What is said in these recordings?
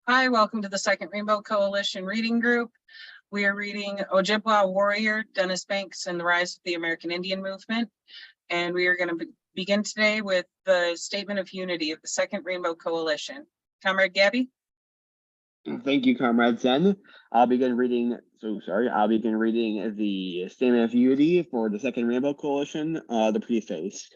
Hi, welcome to the Second Rainbow Coalition Reading Group. We are reading Ojibwa Warrior, Dennis Banks, and the Rise of the American Indian Movement. And we are going to begin today with the Statement of Unity of the Second Rainbow Coalition. Comrade Gabby? Thank you, Comrade Zen. I'll begin reading the Statement of Unity for the Second Rainbow Coalition, the preface.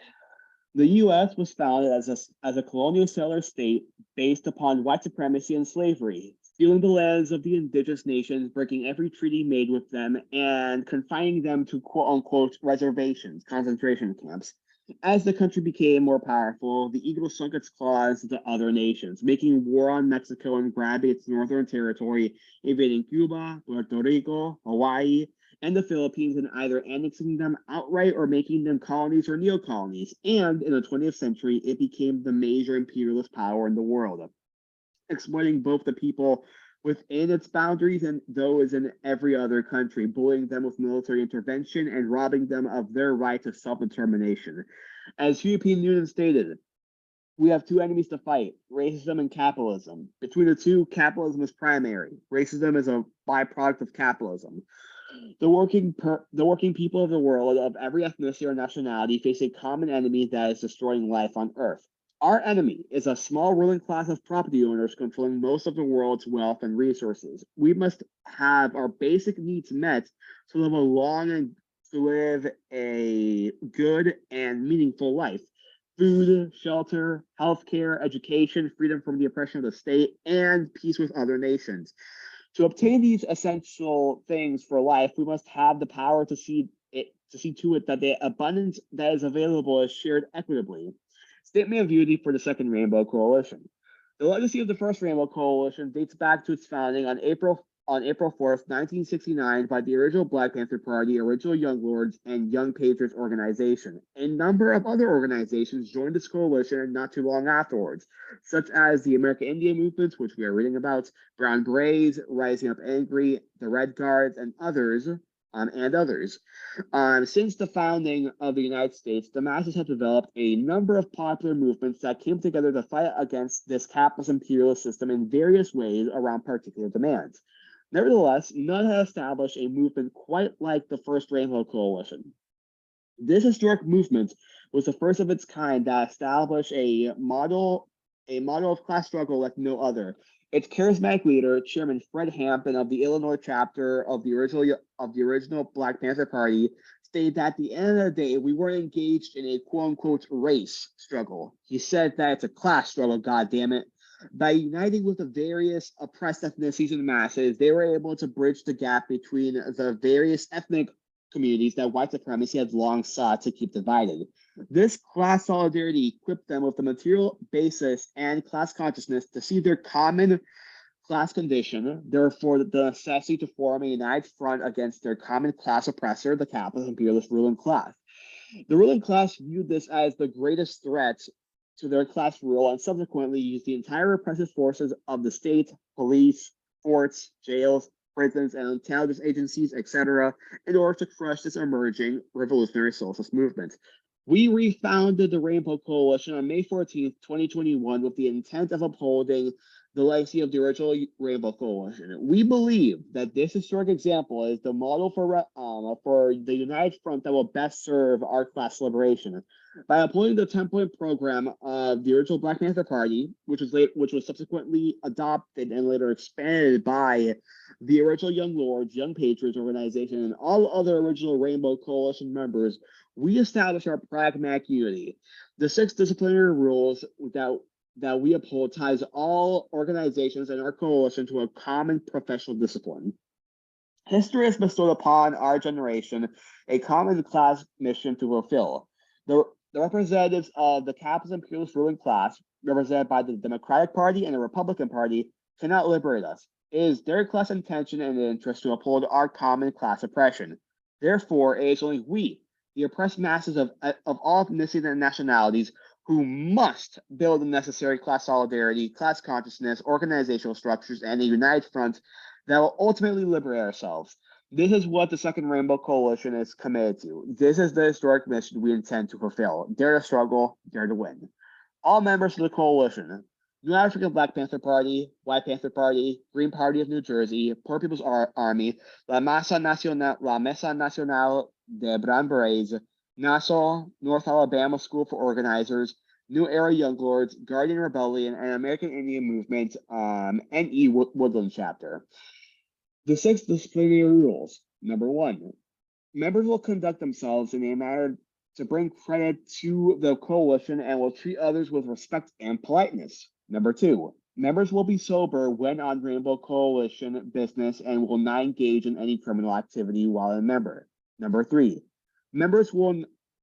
The U.S. was founded as a colonial settler state based upon white supremacy and slavery, stealing the lands of the indigenous nations, breaking every treaty made with them, and confining them to quote-unquote reservations, concentration camps. As the country became more powerful, the eagle sunk its claws into other nations, making war on Mexico and grabbing its northern territory, invading Cuba, Puerto Rico, Hawaii, and the Philippines, and either annexing them outright or making them colonies or neo-colonies. And in the 20th century, it became the major imperialist power in the world, exploiting both the people within its boundaries and those in every other country, bullying them with military intervention and robbing them of their right to self-determination. As European Union stated, we have two enemies to fight, racism and capitalism. Between the two, capitalism is primary. Racism is a byproduct of capitalism. The working people of the world of every ethnicity or nationality face a common enemy that is destroying life on Earth. Our enemy is a small ruling class of property owners controlling most of the world's wealth and resources. We must have our basic needs met to live a good and meaningful life. Food, shelter, healthcare, education, freedom from the oppression of the state, and peace with other nations. To obtain these essential things for life, we must have the power to see to it that the abundance that is available is shared equitably. Statement of Unity for the Second Rainbow Coalition. The legacy of the First Rainbow Coalition dates back to its founding on April 4th, 1969, by the original Black Panther Party, original Young Lords, and Young Patriots organization. A number of other organizations joined this coalition not too long afterwards, such as the American Indian Movement, which we are reading about, Brown Berets, Rising Up Angry, the Red Guards, and others. Since the founding of the United States, the masses have developed a number of popular movements that came together to fight against this capitalist imperialist system in various ways around particular demands. Nevertheless, none had established a movement quite like the First Rainbow Coalition. This historic movement was the first of its kind that established a model of class struggle like no other. Its charismatic leader, Chairman Fred Hampton of the Illinois chapter of the original Black Panther Party, stated that at the end of the day, we weren't engaged in a quote-unquote race struggle. He said that it's a class struggle, goddammit. By uniting with the various oppressed ethnicities and masses, they were able to bridge the gap between the various ethnic communities that white supremacy had long sought to keep divided. This class solidarity equipped them with the material basis and class consciousness to see their common class condition, therefore the necessity to form a united front against their common class oppressor, the capitalist imperialist ruling class. The ruling class viewed this as the greatest threat to their class rule and subsequently used the entire repressive forces of the state, police, forts, jails, prisons, and intelligence agencies, etc., in order to crush this emerging revolutionary socialist movement. We refounded the Rainbow Coalition on May 14th, 2021, with the intent of upholding the legacy of the original Rainbow Coalition. We believe that this historic example is the model for the united front that will best serve our class liberation. By upholding the 10-point program of the original Black Panther Party, which was subsequently adopted and later expanded by the original Young Lords, Young Patriots organization, and all other original Rainbow Coalition members, we established our pragmatic unity. The 6 disciplinary rules that we uphold ties all organizations and our coalition to a common professional discipline. History has bestowed upon our generation a common class mission to fulfill. The representatives of the capitalist imperialist ruling class, represented by the Democratic Party and the Republican Party, cannot liberate us. It is their class intention and interest to uphold our common class oppression. Therefore, it is only we, the oppressed masses of all ethnicities and nationalities, who must build the necessary class solidarity, class consciousness, organizational structures, and a united front that will ultimately liberate ourselves. This is what the Second Rainbow Coalition is committed to. This is the historic mission we intend to fulfill. Dare to struggle, dare to win. All members of the coalition, New African Black Panther Party, White Panther Party, Green Party of New Jersey, Poor People's Army, La Mesa Nacional de Brown Berets, Nassau, North Alabama School for Organizers, New Era Young Lords, Guardian Rebellion, and American Indian Movement, NE Woodland Chapter. The 6 disciplinary rules. Number 1, members will conduct themselves in a manner to bring credit to the coalition and will treat others with respect and politeness. Number 2, members will be sober when on Rainbow Coalition business and will not engage in any criminal activity while a member. Number 3,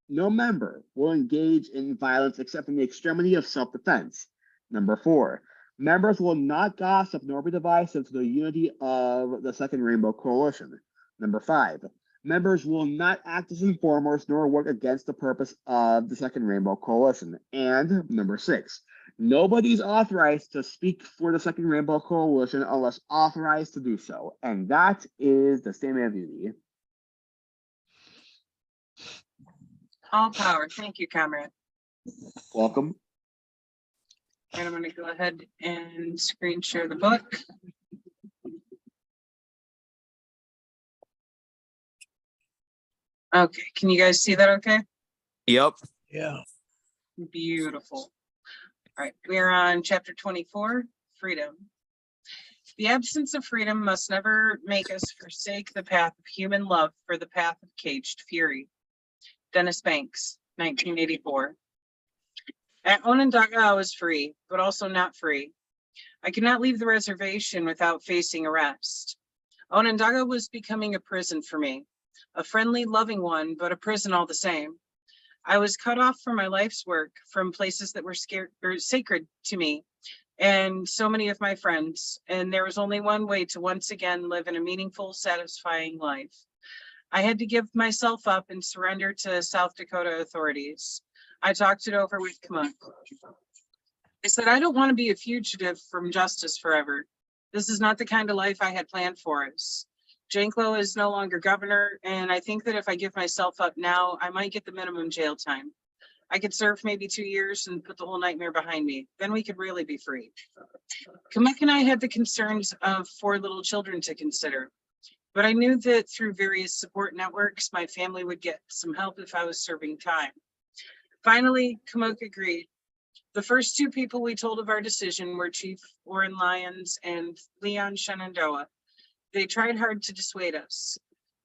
no member will engage in violence except in the extremity of self-defense. Number 4, members will not gossip nor be divisive to the unity of the Second Rainbow Coalition. Number 5, members will not act as informers nor work against the purpose of the Second Rainbow Coalition. And number 6, nobody's authorized to speak for the Second Rainbow Coalition unless authorized to do so. And that is the statement of duty. All power. Thank you, comrade. Welcome. And I'm going to go ahead and screen share the book. Okay, can you guys see that okay? Yep. Yeah. Beautiful. All right, we are on chapter 24, freedom. The absence of freedom must never make us forsake the path of human love for the path of caged fury. Dennis Banks, 1984. At Onondaga, I was free, but also not free. I could not leave the reservation without facing arrest. Onondaga was becoming a prison for me, a friendly, loving one, but a prison all the same. I was cut off from my life's work, from places that were sacred to me and so many of my friends, and there was only one way to once again live in a meaningful, satisfying life. I had to give myself up and surrender to South Dakota authorities. I talked it over with Kamuk. I said, I don't want to be a fugitive from justice forever. This is not the kind of life I had planned for us. Janklow is no longer governor, and I think that if I give myself up now, I might get the minimum jail time. I could serve maybe 2 years and put the whole nightmare behind me. Then we could really be free. Kamuk and I had the concerns of 4 little children to consider, but I knew that through various support networks, my family would get some help if I was serving time. Finally, Kamuk agreed. The first 2 people we told of our decision were Chief Orrin Lyons and Leon Shenandoah. They tried hard to dissuade us.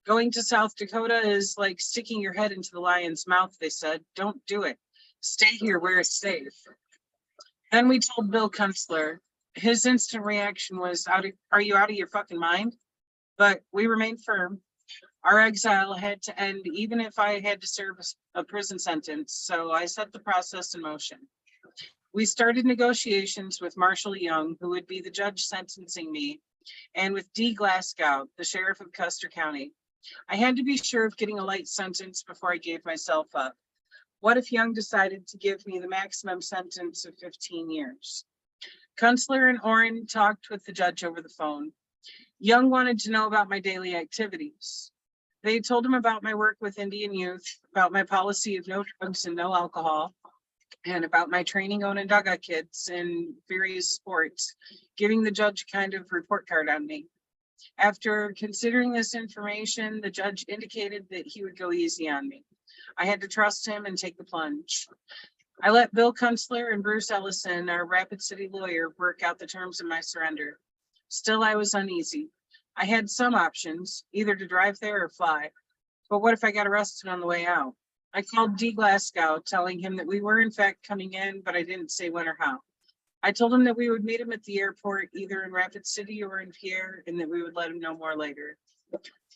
Going to South Dakota is like sticking your head into the lion's mouth, they said. Don't do it. Stay here where it's safe. Then we told Bill Kunstler. His instant reaction was, are you out of your fucking mind? But we remained firm. Our exile had to end even if I had to serve a prison sentence, so I set the process in motion. We started negotiations with Marshall Young, who would be the judge sentencing me, and with D. Glasgow, the sheriff of Custer County. I had to be sure of getting a light sentence before I gave myself up. What if Young decided to give me the maximum sentence of 15 years? Kunstler and Orrin talked with the judge over the phone. Young wanted to know about my daily activities. They told him about my work with Indian youth, about my policy of no drugs and no alcohol, and about my training Onondaga kids in various sports, giving the judge a kind of report card on me. After considering this information, the judge indicated that he would go easy on me. I had to trust him and take the plunge. I let Bill Kunstler and Bruce Ellison, our Rapid City lawyer, work out the terms of my surrender. Still, I was uneasy. I had some options, either to drive there or fly. But what if I got arrested on the way out? I called D. Glasgow, telling him that we were in fact coming in, but I didn't say when or how. I told him that we would meet him at the airport, either in Rapid City or in Pierre, and that we would let him know more later.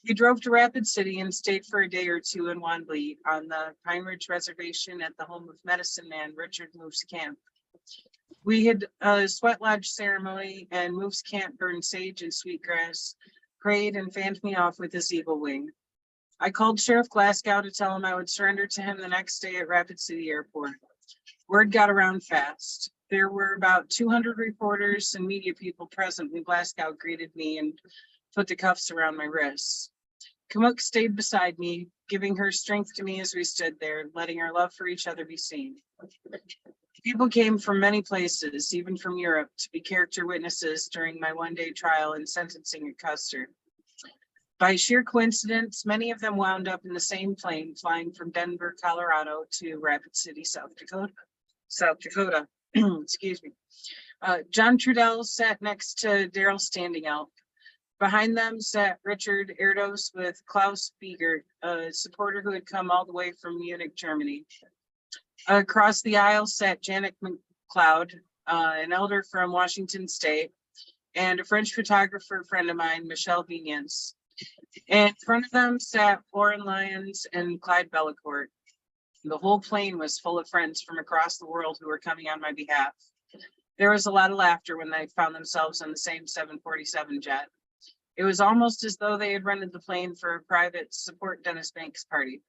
We drove to Rapid City and stayed for a day or 2 in Wanblee on the Pine Ridge Reservation at the home of medicine man Richard Moose Camp. We had a sweat lodge ceremony, and Moose Camp burned sage and sweetgrass, prayed, and fanned me off with his eagle wing. I called Sheriff Glasgow to tell him I would surrender to him the next day at Rapid City Airport. Word got around fast. There were about 200 reporters and media people present when Glasgow greeted me and put the cuffs around my wrists. Kamuk stayed beside me, giving her strength to me as we stood there, letting our love for each other be seen. People came from many places, even from Europe, to be character witnesses during my one-day trial and sentencing at Custer. By sheer coincidence, many of them wound up in the same plane flying from Denver, Colorado to Rapid City, South Dakota. Excuse me. John Trudell sat next to Daryl Standing Out. Behind them sat Richard Erdos with Klaus Biegert, a supporter who had come all the way from Munich, Germany. Across the aisle sat Janet McLeod, an elder from Washington State, and a French photographer friend of mine, Michelle Vignes. In front of them sat Lauren Lyons and Clyde Bellacourt. The whole plane was full of friends from across the world who were coming on my behalf. There was a lot of laughter when they found themselves on the same 747 jet. It was almost as though they had rented the plane for a private support Dennis Banks party.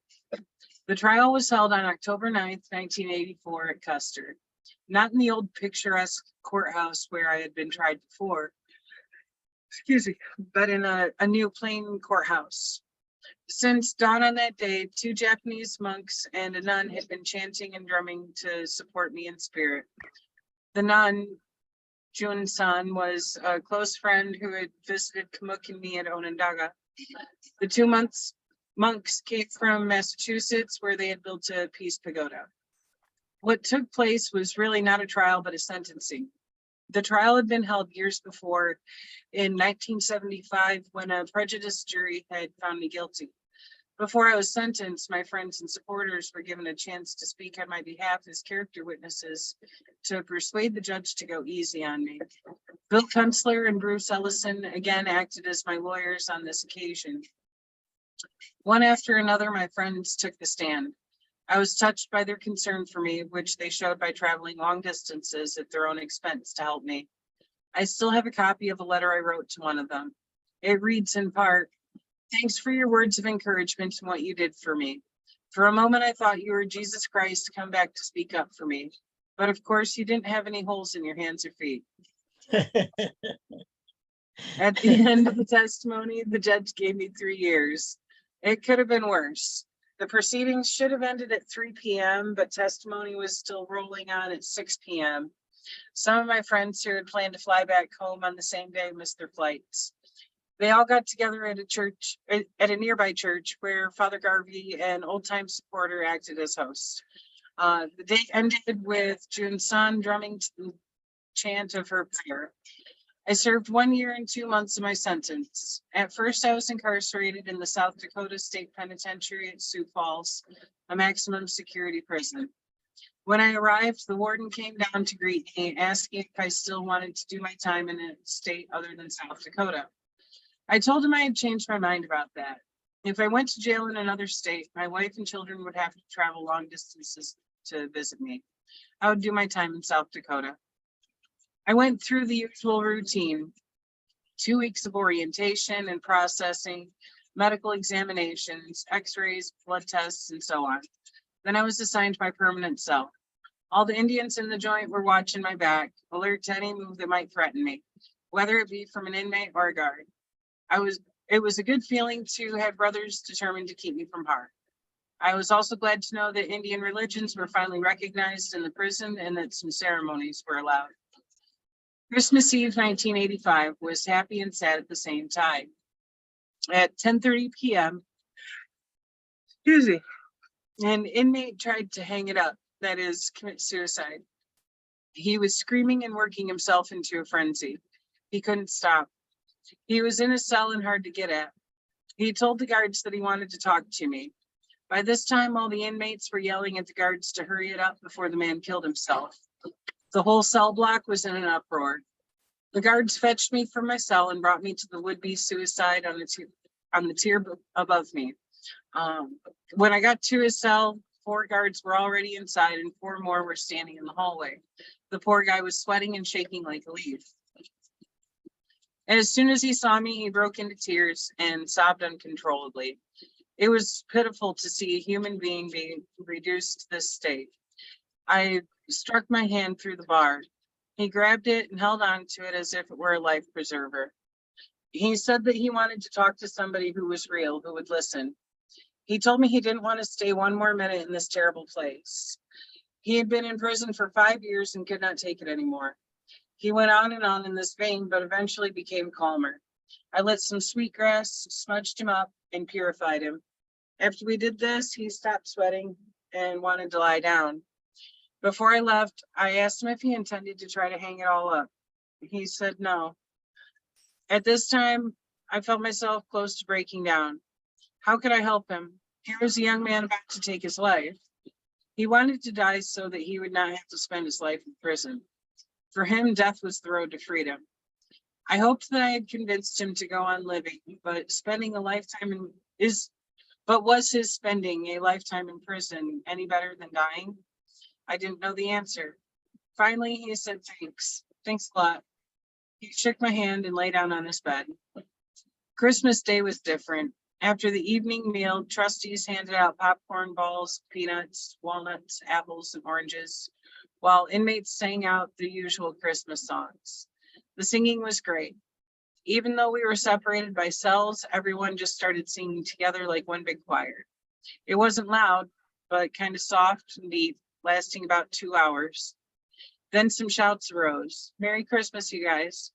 The trial was held on October 9th, 1984 at Custer, not in the old picturesque courthouse where I had been tried before, but in a new plain courthouse. Since dawn on that day, 2 Japanese monks and a nun had been chanting and drumming to support me in spirit. The nun, Jun-san, was a close friend who had visited Kamuk and me at Onondaga. The 2 monks came from Massachusetts, where they had built a peace pagoda. What took place was really not a trial, but a sentencing. The trial had been held years before in 1975 when a prejudiced jury had found me guilty. Before I was sentenced, my friends and supporters were given a chance to speak on my behalf as character witnesses to persuade the judge to go easy on me. Bill Kunstler and Bruce Ellison again acted as my lawyers on this occasion. One after another, my friends took the stand. I was touched by their concern for me, which they showed by traveling long distances at their own expense to help me. I still have a copy of a letter I wrote to one of them. It reads in part, "Thanks for your words of encouragement and what you did for me. For a moment, I thought you were Jesus Christ come back to speak up for me. But of course, you didn't have any holes in your hands or feet." At the end of the testimony, the judge gave me 3 years. It could have been worse. The proceedings should have ended at 3 p.m., but testimony was still rolling on at 6 p.m. Some of my friends who had planned to fly back home on the same day missed their flights. They all got together at a nearby church where Father Garvey, an old-time supporter, acted as host. The day ended with Jun-san drumming to the chant of her prayer. I served 1 year and 2 months of my sentence. At first, I was incarcerated in the South Dakota State Penitentiary at Sioux Falls, a maximum security prison. When I arrived, the warden came down to greet me, asking if I still wanted to do my time in a state other than South Dakota. I told him I had changed my mind about that. If I went to jail in another state, my wife and children would have to travel long distances to visit me. I would do my time in South Dakota. I went through the usual routine, 2 weeks of orientation and processing, medical examinations, x-rays, blood tests, and so on. Then I was assigned my permanent cell. All the Indians in the joint were watching my back, alert to any move that might threaten me, whether it be from an inmate or a guard. It was a good feeling to have brothers determined to keep me from harm. I was also glad to know that Indian religions were finally recognized in the prison and that some ceremonies were allowed. Christmas Eve 1985 was happy and sad at the same time. At 10:30 p.m., an inmate tried to hang it up, that is, commit suicide. He was screaming and working himself into a frenzy. He couldn't stop. He was in a cell and hard to get at. He told the guards that he wanted to talk to me. By this time, all the inmates were yelling at the guards to hurry it up before the man killed himself. The whole cell block was in an uproar. The guards fetched me from my cell and brought me to the would-be suicide on the tier above me. When I got to his cell, 4 guards were already inside and 4 more were standing in the hallway. The poor guy was sweating and shaking like a leaf. As soon as he saw me, he broke into tears and sobbed uncontrollably. It was pitiful to see a human being being reduced to this state. I struck my hand through the bar. He grabbed it and held on to it as if it were a life preserver. He said that he wanted to talk to somebody who was real, who would listen. He told me he didn't want to stay 1 more minute in this terrible place. He had been in prison for 5 years and could not take it anymore. He went on and on in this vein, but eventually became calmer. I lit some sweetgrass, smudged him up, and purified him. After we did this, he stopped sweating and wanted to lie down. Before I left, I asked him if he intended to try to hang it all up. He said no. At this time, I felt myself close to breaking down. How could I help him? Here was a young man about to take his life. He wanted to die so that he would not have to spend his life in prison. For him, death was the road to freedom. I hoped that I had convinced him to go on living, but was his spending a lifetime in prison any better than dying? I didn't know the answer. Finally, he said, thanks. Thanks a lot. He shook my hand and lay down on his bed. Christmas Day was different. After the evening meal, trustees handed out popcorn balls, peanuts, walnuts, apples, and oranges, while inmates sang out the usual Christmas songs. The singing was great. Even though we were separated by cells, everyone just started singing together like one big choir. It wasn't loud, but kind of soft and deep, lasting about 2 hours. Then some shouts arose. Merry Christmas, you guys.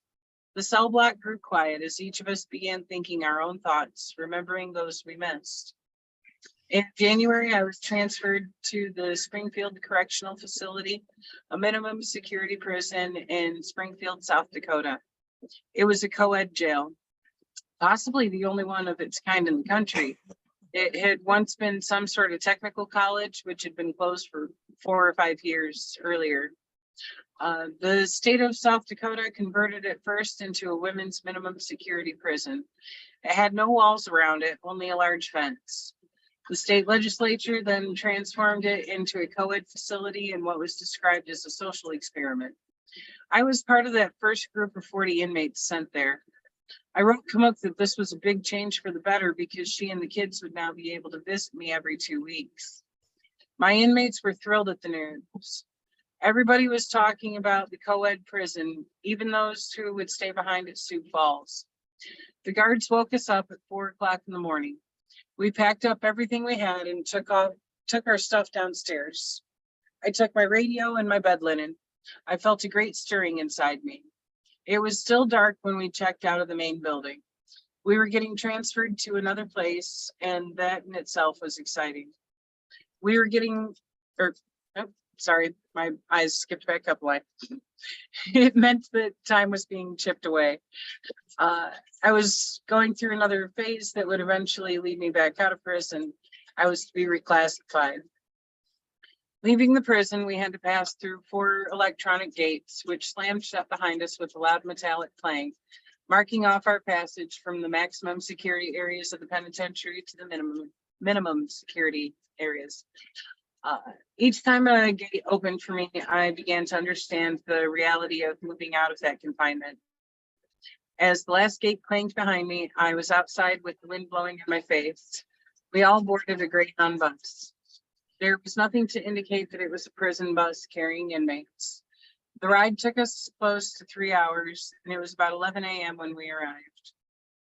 The cell block grew quiet as each of us began thinking our own thoughts, remembering those we missed. In January, I was transferred to the Springfield Correctional Facility, a minimum security prison in Springfield, South Dakota. It was a co-ed jail, possibly the only one of its kind in the country. It had once been some sort of technical college, which had been closed for 4 or 5 years earlier. The state of South Dakota converted it first into a women's minimum security prison. It had no walls around it, only a large fence. The state legislature then transformed it into a co-ed facility in what was described as a social experiment. I was part of that first group of 40 inmates sent there. I wrote Kamuk that this was a big change for the better because she and the kids would now be able to visit me every 2 weeks. My inmates were thrilled at the news. Everybody was talking about the co-ed prison, even those who would stay behind at Sioux Falls. The guards woke us up at 4 o'clock in the morning. We packed up everything we had and took our stuff downstairs. I took my radio and my bed linen. I felt a great stirring inside me. It was still dark when we checked out of the main building. We were getting transferred to another place, and that in itself was exciting. Sorry, my eyes skipped back up a line. It meant that time was being chipped away. I was going through another phase that would eventually lead me back out of prison. I was to be reclassified. Leaving the prison, we had to pass through 4 electronic gates, which slammed shut behind us with a loud metallic clang, marking off our passage from the maximum security areas of the penitentiary to the minimum security areas. Each time a gate opened for me, I began to understand the reality of moving out of that confinement. As the last gate clanged behind me, I was outside with the wind blowing in my face. We all boarded a Greyhound bus. There was nothing to indicate that it was a prison bus carrying inmates. The ride took us close to 3 hours, and it was about 11 a.m. when we arrived.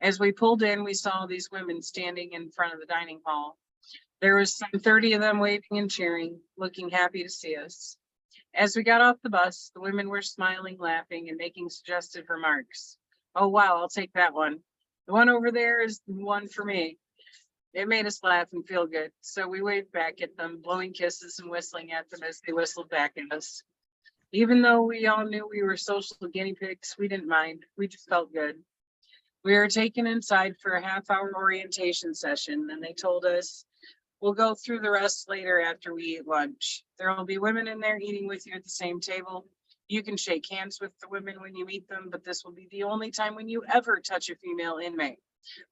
As we pulled in, we saw these women standing in front of the dining hall. There was some 30 of them waving and cheering, looking happy to see us. As we got off the bus, the women were smiling, laughing, and making suggestive remarks. Oh, wow, I'll take that one. The one over there is the one for me. It made us laugh and feel good, so we waved back at them, blowing kisses and whistling at them as they whistled back at us. Even though we all knew we were social guinea pigs, we didn't mind. We just felt good. We were taken inside for a half-hour orientation session, and they told us, we'll go through the rest later after we eat lunch. There will be women in there eating with you at the same table. You can shake hands with the women when you meet them, but this will be the only time when you ever touch a female inmate.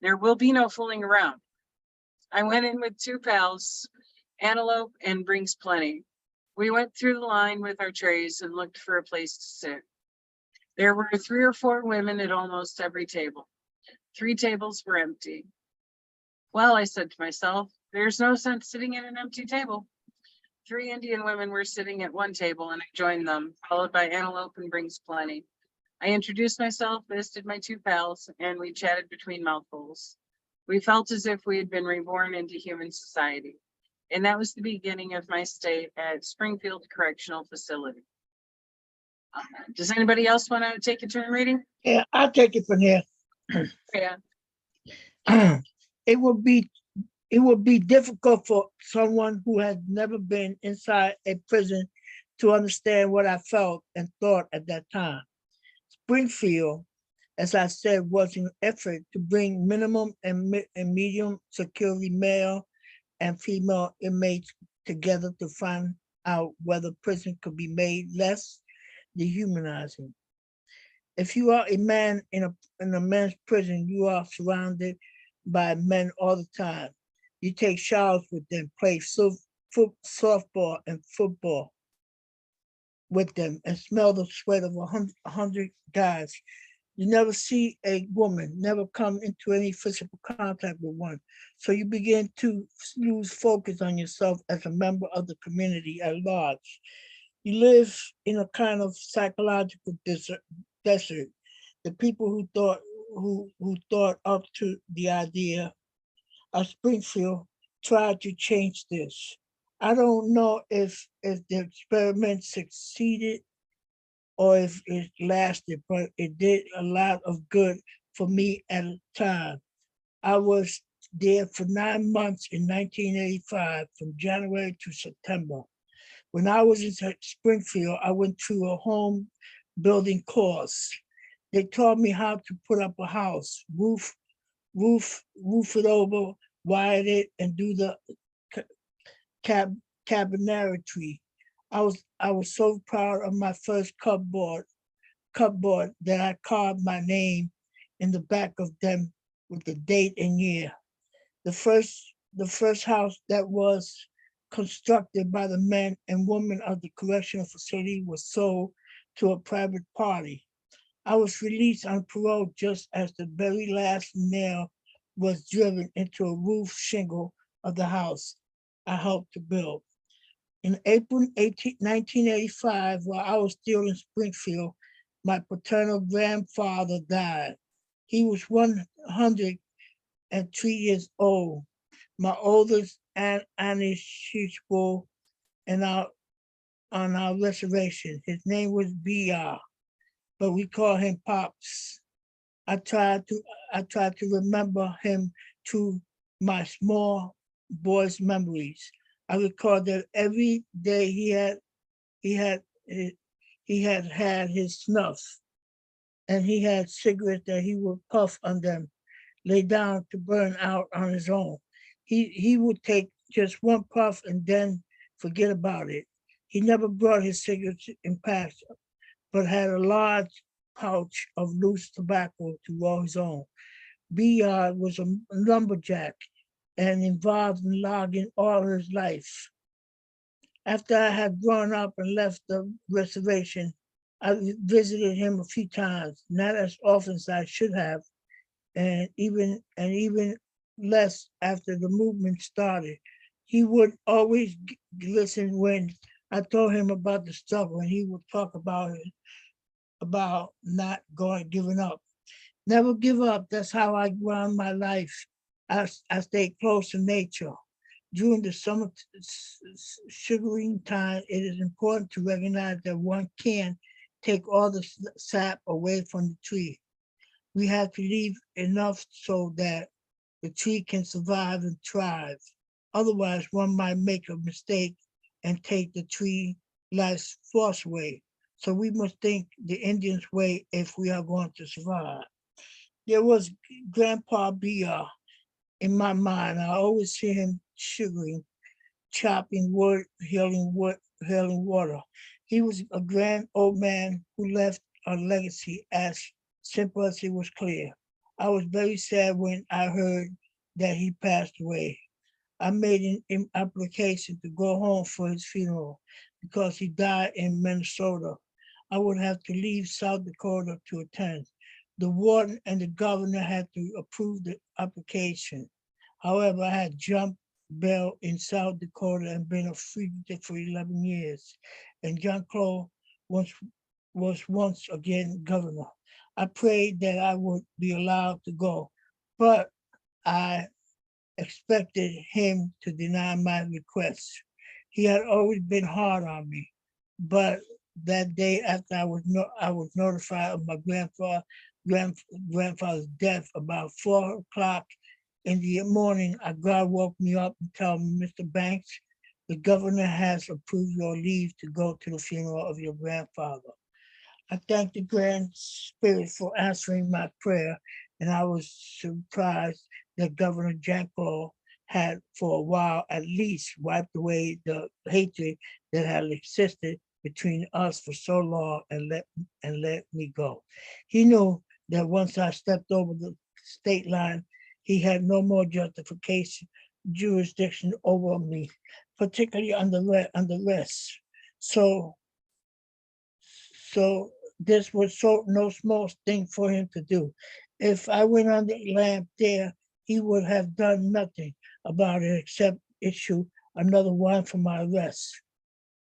There will be no fooling around. I went in with 2 pals, Antelope and Brings Plenty. We went through the line with our trays and looked for a place to sit. There were 3 or 4 women at almost every table. 3 tables were empty. Well, I said to myself, there's no sense sitting at an empty table. 3 Indian women were sitting at one table, and I joined them, followed by Antelope and Brings Plenty. I introduced myself, visited my 2 pals, and we chatted between mouthfuls. We felt as if we had been reborn into human society. And that was the beginning of my stay at Springfield Correctional Facility. Does anybody else want to take a turn reading? Yeah, I'll take it from here. Yeah. It would be difficult for someone who had never been inside a prison to understand what I felt and thought at that time. Springfield, as I said, was an effort to bring minimum and medium security male and female inmates together to find out whether prison could be made less dehumanizing. If you are a man in a men's prison, you are surrounded by men all the time. You take showers with them, play softball and football with them, and smell the sweat of a hundred guys. You never see a woman, never come into any physical contact with one. So you begin to lose focus on yourself as a member of the community at large. You live in a kind of psychological desert. The people who thought up to the idea of Springfield tried to change this. I don't know if the experiment succeeded or if it lasted, but it did a lot of good for me at a time. I was there for 9 months in 1985, from January to September. When I was in Springfield, I went through a home building course. They taught me how to put up a house, roof it over, wire it, and do the cabinetry. I was so proud of my first cupboard that I carved my name in the back of them with the date and year. The first house that was constructed by the men and women of the correctional facility was sold to a private party. I was released on parole just as the very last nail was driven into a roof shingle of the house I helped to build. In April 1985, while I was still in Springfield, my paternal grandfather died. He was 103 years old. My oldest aunt, Annie Ch24, and on our reservation. His name was BR, but we call him Pops. I tried to remember him through my small boy's memories. I recall that every day he had his snuff, and he had cigarettes that he would puff on them, lay down to burn out on his own. He would take just one puff and then forget about it. He never brought his cigarettes in packs, but had a large pouch of loose tobacco to roll his own. BR was a lumberjack and involved in logging all his life. After I had grown up and left the reservation, I visited him a few times, not as often as I should have, and even less after the movement started. He would always listen when I told him about the struggle, and he would talk about it, about not giving up. Never give up. That's how I run my life. I stay close to nature. During the summer sugaring time, it is important to recognize that one can't take all the sap away from the tree. We have to leave enough so that the tree can survive and thrive. Otherwise, one might make a mistake and take the tree life's force away. So we must think the Indians' way if we are going to survive. There was Grandpa BR in my mind. I always see him sugaring, chopping wood, hailing water. He was a grand old man who left a legacy as simple as it was clear. I was very sad when I heard that he passed away. I made an application to go home for his funeral because he died in Minnesota. I would have to leave South Dakota to attend. The warden and the governor had to approve the application. However, I had jumped bail in South Dakota and been a fugitive for 11 years. And John Crow was once again governor. I prayed that I would be allowed to go, but I expected him to deny my request. He had always been hard on me, but that day after I was notified of my grand, grandfather's death about 4 o'clock in the morning. God woke me up and told me, Mr. Banks, the governor has approved your leave to go to the funeral of your grandfather. I thank the Grand Spirit for answering my prayer, and I was surprised that Governor Jack Paul had, for a while at least, wiped away the hatred that had existed between us for so long and let me go. He knew that once I stepped over the state line, he had no more jurisdiction over me, particularly under rest. So so this was no small thing for him to do. If I went on the lamp there, he would have done nothing about it except issue another warrant for my arrest.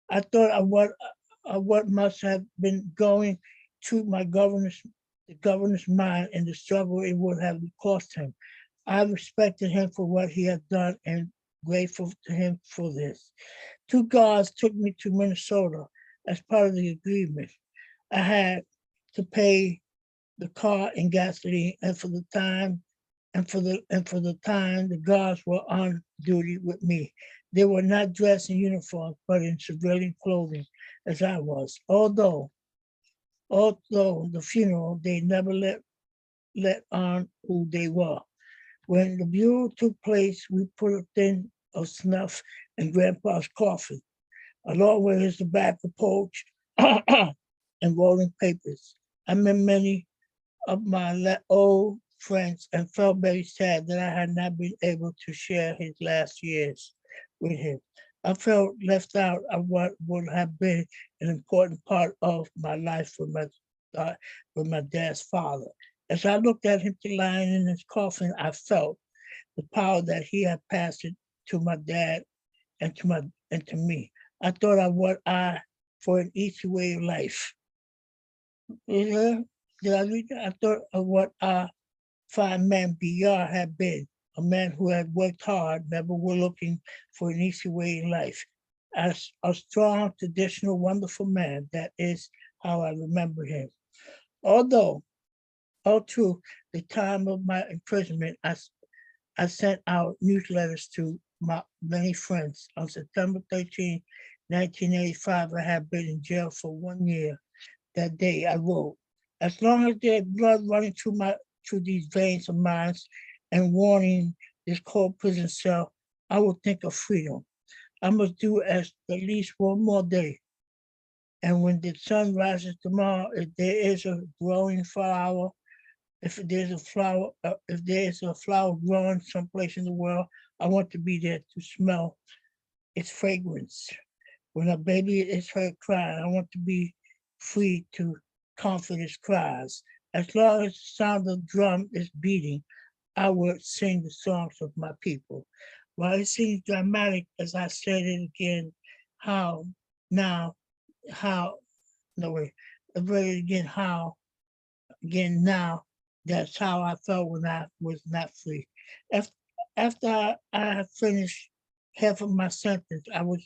I thought of what must have been going through the governor's mind and the struggle it would have cost him. I respected him for what he had done and grateful to him for this. Two guards took me to Minnesota as part of the agreement. I had to pay the car and gasoline, and for the time the guards were on duty with me. They were not dressed in uniform, but in civilian clothing, as I was. Although the funeral, they never let on who they were. When the burial took place, we put a tin of snuff in Grandpa's coffin, along with his tobacco pouch and rolling papers. I met many of my old friends and felt very sad that I had not been able to share his last years with him. I felt left out of what would have been an important part of my life with my dad's father. As I looked at him lying in his coffin, I felt the power that he had passed it to my dad and to me. I thought of what I for an easy way of life. Yeah, did I read that? I thought of what our fine man BR had been, a man who had worked hard, never were looking for an easy way in life. As a strong, traditional, wonderful man, that is how I remember him. Although, all through the time of my imprisonment, I sent out newsletters to my many friends. On September 13, 1985, I had been in jail for 1 year. That day I wrote, as long as there's blood running through these veins of mine and warning this cold prison cell, I will think of freedom. I must do as at least one more day. And when the sun rises tomorrow, if there is a growing flower, if there is a flower growing someplace in the world, I want to be there to smell its fragrance. When a baby is heard crying, I want to be free to comfort its cries. As long as the sound of the drum is beating, I will sing the songs of my people. While it seems dramatic, as I said it again, how now, how, no way, I read it again, how, again now, that's how I felt when I was not free. After, after I had finished half of my sentence, I was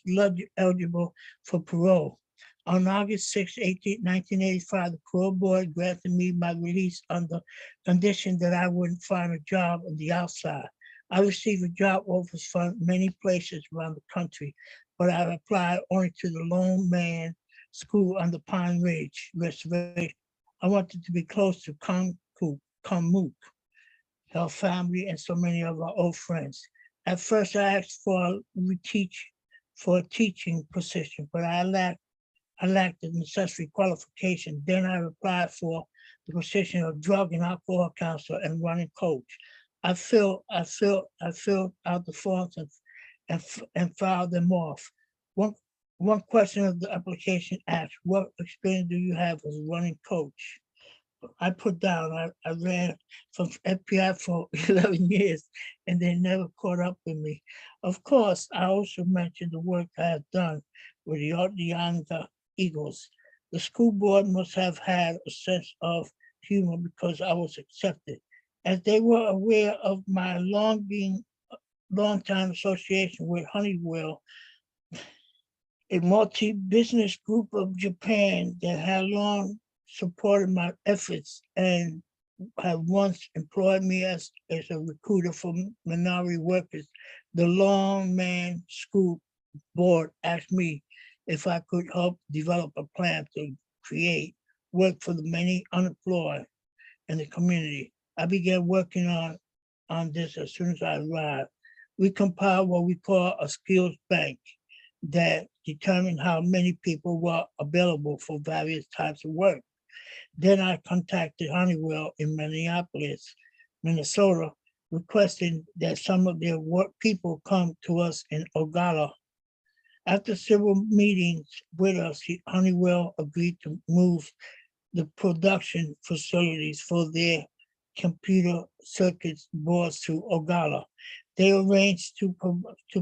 eligible for parole. On August 6, 1985, the parole board granted me my release on the condition that I wouldn't find a job on the outside. I received a job offers from many places around the country, but I applied only to the Lone Man School on the Pine Ridge Reservation. I wanted to be close to Kamuk, her family, and so many of our old friends. At first, I asked for a teaching position, but I lacked the necessary qualification. Then I applied for the position of drug and alcohol counselor and running coach. I filled out the forms and filed them off. One one question of the application asked, "What experience do you have as a running coach?" I put down, I ran from FBI for 11 years and they never caught up with me. Of course, I also mentioned the work I had done with the Otyanga Eagles. The school board must have had a sense of humor because I was accepted. As they were aware of my longtime association with Honeywell, a multi-business group of Japan that had long supported my efforts and have once employed me as a recruiter for minority workers. The Longman School Board asked me if I could help develop a plan to create work for the many unemployed in the community. I began working on this as soon as I arrived. We compiled what we call a skills bank that determined how many people were available for various types of work. Then I contacted Honeywell in Minneapolis, Minnesota, requesting that some of their work people come to us in Ogala. After several meetings with us, Honeywell agreed to move the production facilities for their computer circuits boards to Ogala. They arranged to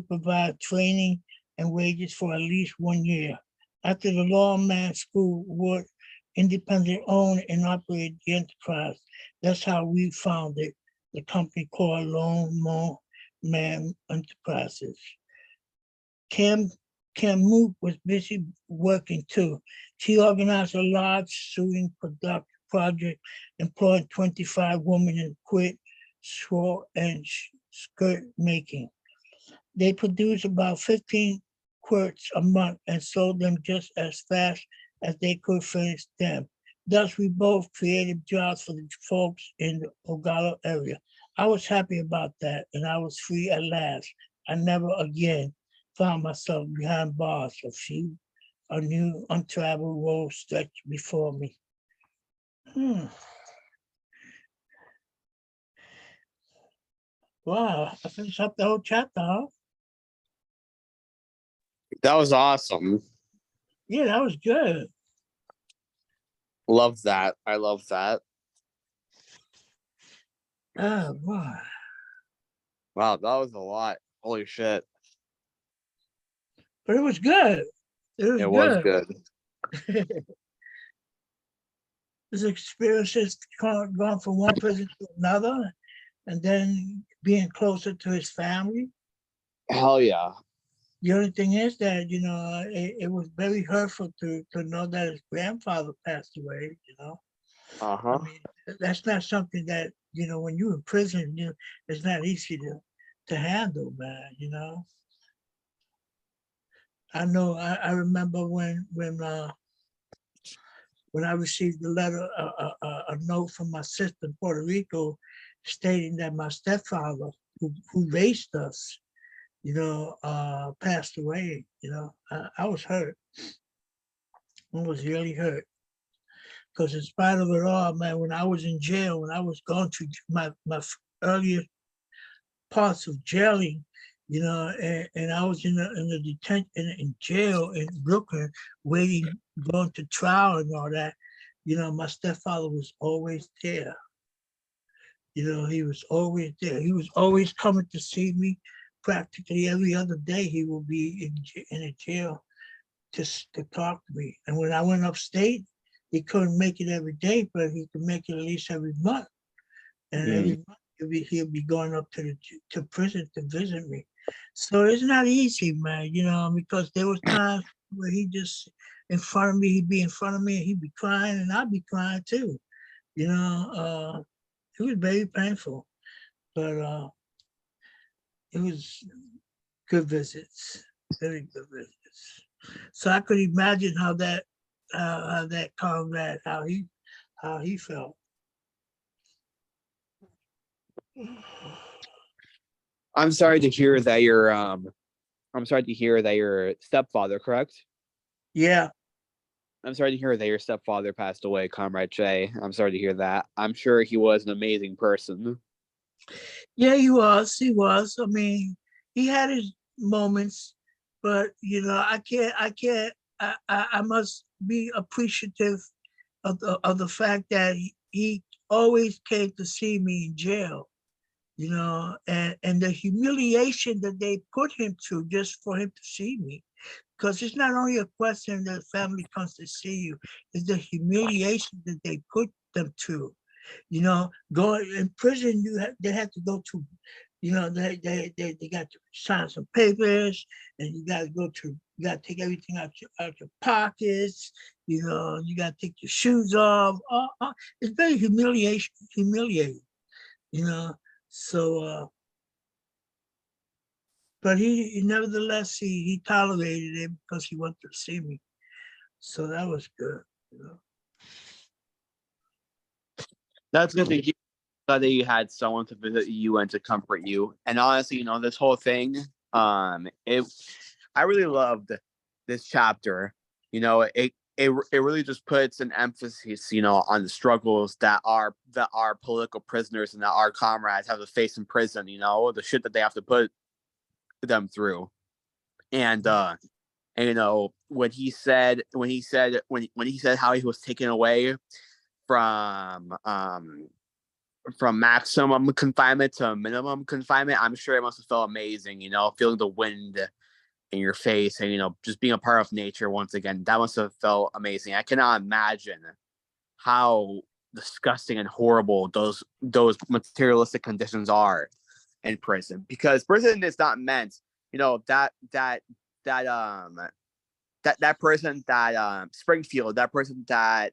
provide training and wages for at least 1 year. After the Lawman School would independently own and operate the enterprise, that's how we founded the company called Lawman Enterprises. Kim Mook was busy working too. She organized a large sewing project, employing 25 women in quit, swore, and skirt making. They produced about 15 quilts a month and sold them just as fast as they could finish them. Thus, we both created jobs for the folks in the Ogala area. I was happy about that, and I was free at last. I never again found myself behind bars of few. A new untraveled road stretched before me. Wow, I finished up the whole chapter, huh? That was awesome. Yeah, that was good. Love that. I love that. Oh, boy. Wow, that was a lot. Holy shit. But it was good. It was good. His experiences gone from one prison to another, and then being closer to his family. Hell yeah. The only thing is that, it was very hurtful to know that his grandfather passed away, Uh-huh. I mean, that's not something that, when you're in prison, it's not easy to handle, man. I know, I remember when I received a letter, a note from my sister in Puerto Rico stating that my stepfather, who raised us, passed away. I was hurt. I was really hurt. Because in spite of it all, man, when I was in jail, when I was going through my earlier parts of jailing, and I was in the detention in jail in Brooklyn, waiting, going to trial and all that. My stepfather was always there. He was always there. He was always coming to see me. Practically every other day, he would be in a jail just to talk to me. And when I went upstate, he couldn't make it every day, but he could make it at least every month. And every month he'll be going up to prison to visit me. So it's not easy, man, because there was times where he just in front of me, he'd be in front of me and he'd be crying and I'd be crying too. It was very painful, but it was good visits, very good visits. So I could imagine how that comrade, how he felt. I'm sorry to hear that your stepfather, correct? Yeah. I'm sorry to hear that your stepfather passed away, Comrade Jay. I'm sorry to hear that. I'm sure he was an amazing person. Yeah, he was. He was. I mean, he had his moments, but I must be appreciative of the fact that he always came to see me in jail, and the humiliation that they put him through just for him to see me. Because it's not only a question that family comes to see you, it's the humiliation that they put them through. Going in prison, they have to go to, You know, they got to sign some papers, and you got to take everything out your pockets. You know, you got to take your shoes off. It's very humiliating. You know, so but he nevertheless he tolerated it because he wanted to see me. So that was good. You know. That's good to hear. Glad that you had someone to visit you and to comfort you. And honestly, this whole thing, I really loved this chapter. It really just puts an emphasis, on the struggles that our political prisoners and that our comrades have to face in prison. The shit that they have to put them through. And when he said how he was taken away from maximum confinement to minimum confinement, I'm sure it must have felt amazing, feeling the wind in your face and, just being a part of nature once again. That must have felt amazing. I cannot imagine how disgusting and horrible those materialistic conditions are in prison, because prison is not meant, that person that Springfield, that person that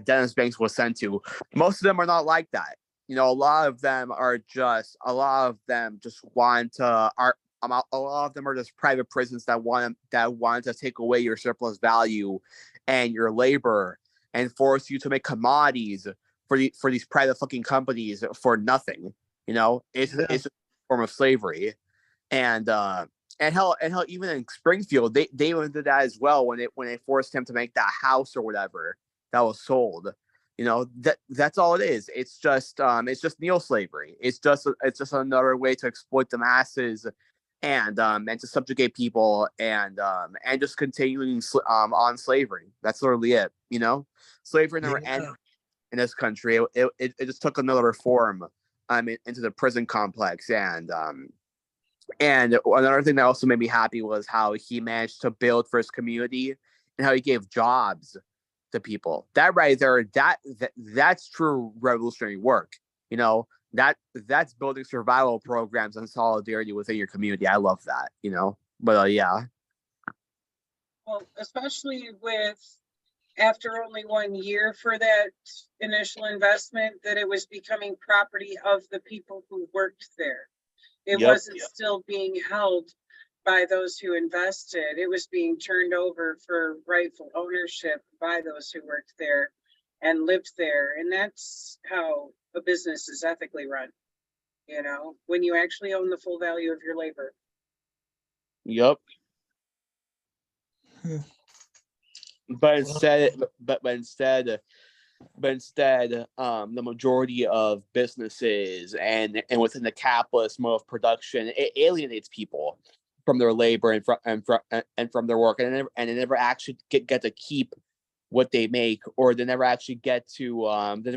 Dennis Banks was sent to, most of them are not like that. A lot of them just want to a lot of them are just private prisons that want to take away your surplus value and your labor and force you to make commodities for these private fucking companies for nothing. It's a form of slavery. And hell, even in Springfield, they even did that as well when they forced him to make that house or whatever that was sold. That's all it is. It's just neo slavery. It's just another way to exploit the masses and to subjugate people and just continuing on slavery. That's literally it. Slavery never ended in this country. It just took another form into the prison complex. And another thing that also made me happy was how he managed to build for his community and how he gave jobs to people. That right there, that's true revolutionary work. That's building survival programs and solidarity within your community. I love that. But yeah. Well, especially with after only 1 year for that initial investment, that it was becoming property of the people who worked there. It wasn't still being held by those who invested. It was being turned over for rightful ownership by those who worked there and lived there. And that's how a business is ethically run, when you actually own the full value of your labor. Yep. But instead, the majority of businesses and within the capitalist mode of production, it alienates people from their labor and from their work, and they never actually get to keep what they make, or they never actually get to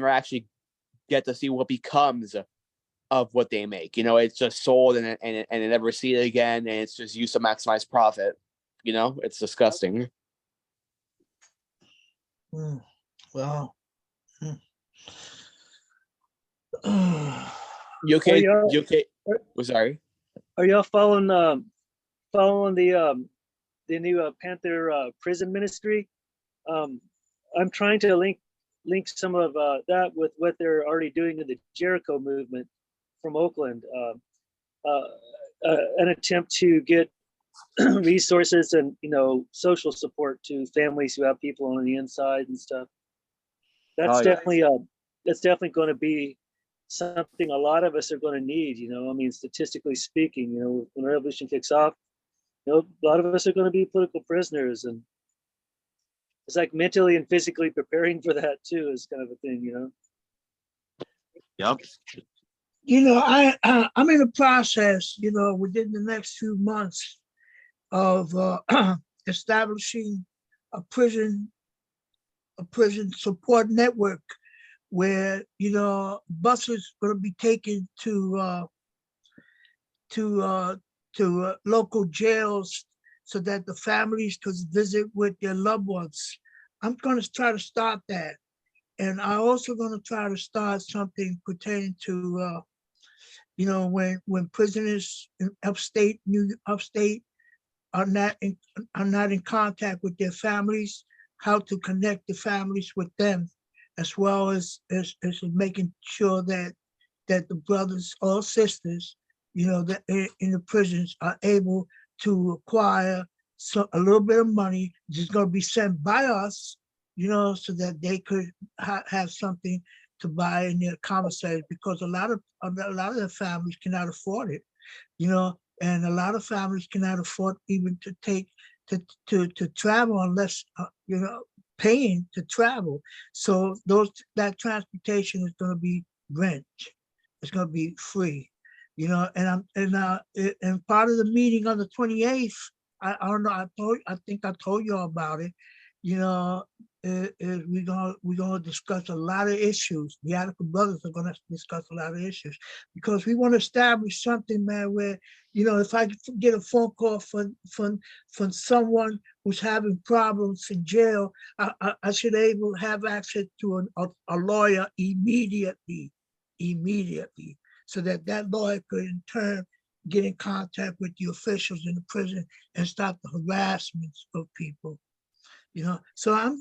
see what becomes of what they make. It's just sold and they never see it again, and it's just used to maximize profit. It's disgusting. Well. You okay? You okay? Oh, sorry. Are y'all following the new Panther prison ministry? I'm trying to link some of that with what they're already doing in the Jericho movement from Oakland. An attempt to get resources and social support to families who have people on the inside and stuff. That's definitely going to be something a lot of us are going to need. Statistically speaking, when the revolution kicks off, a lot of us are going to be political prisoners, and it's like mentally and physically preparing for that too is kind of a thing. Yep. I'm in the process, within the next few months of establishing a prison support network where buses going to be taken to local jails so that the families could visit with their loved ones. I'm going to try to start that, And I also gonna try to start something pertaining to, you know, when prisoners in upstate, upstate are not in contact with their families, how to connect the families with them, as well as making sure that the brothers or sisters, you know, that in the prisons are able to acquire a little bit of money, just going to be sent by us, you know, so that they could have something to buy in their commissaries, because a lot of the families cannot afford it, you know, and a lot of families cannot afford even to take to travel unless you know, paying to travel. So that transportation is going to be rent. It's going to be free, you know. And part of the meeting on the 28th, I don't know. I think I told you all about it. You know, we're gonna discuss a lot of issues. The Attica brothers are gonna discuss a lot of issues, because we want to establish something, man, where, you know, if I get a phone call from someone who's having problems in jail, I should have access to a lawyer immediately, so that lawyer could in turn get in contact with the officials in the prison and stop the harassments of people. You know, so you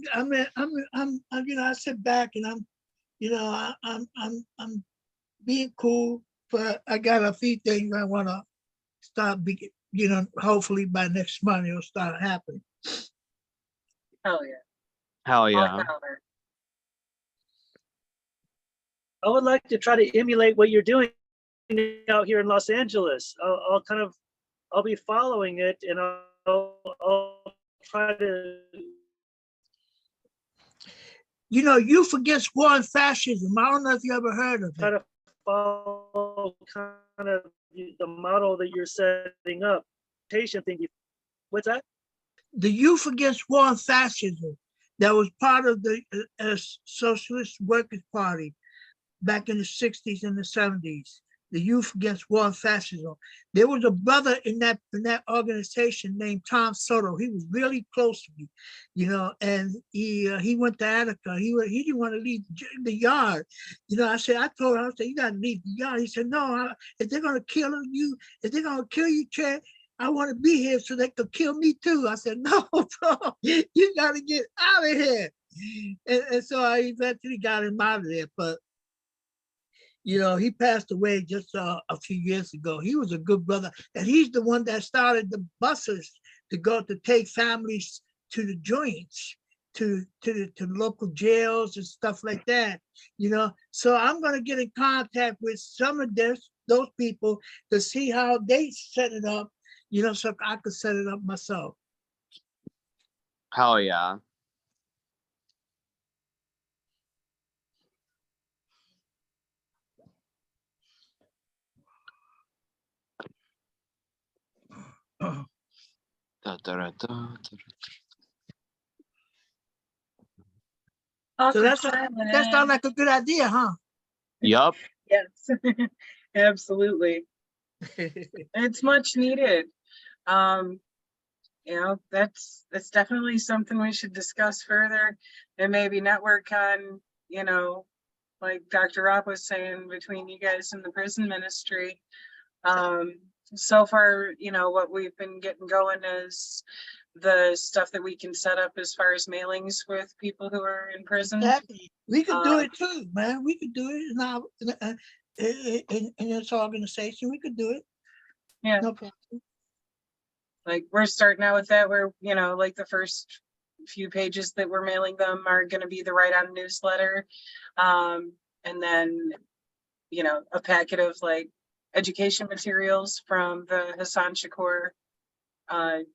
know, I sit back and you know, I'm being cool, but I got a few things I want to start, you know, hopefully by next month it'll start happening. Hell yeah. Hell All yeah. power. I would like to try to emulate what you're doing out here in Los Angeles. I'll be following it, and I'll try to. You know, Youth Against War and Fascism. I don't know if you ever heard of Try it. to follow kind of the model that you're setting up. Patient thing. What's that? The Youth Against War and Fascism, that was part of the Socialist Workers' Party back in the 60s and the 70s. The Youth Against War and Fascism. There was a brother in that organization named Tom Soto. He was really close to me, you know, and he went to Attica. He didn't want to leave the yard. You know, I told him, you got to leave the yard. He said, no, if they're going to kill you, Chad, I want to be here so they could kill me too. I said, no, bro, you got to get out of here. And so I eventually got him out of there. But you know, he passed away just a few years ago. He was a good brother, and he's the one that started the buses to take families to the joints, to local jails and stuff like that. You know, so I'm gonna get in contact with some of those people to see how they set it up. You know, so I could set it up myself. Hell yeah. Oh. So that sounds like a good idea, huh? Yup. Yes, absolutely. It's much needed. You know, that's definitely something we should discuss further, and maybe network on, you know, like Dr. Rob was saying, between you guys and the prison ministry. So far, you know, what we've been getting going is the stuff that we can set up as far as mailings with people who are in prison. Exactly. We could do it too, man. We could do it in this organization. We could do it. Yeah. No problem. Like, we're starting out with that, where, you know, like the first few pages that we're mailing them are going to be the Write On newsletter. And then, you know, a packet of like education materials from the Hassan Shakur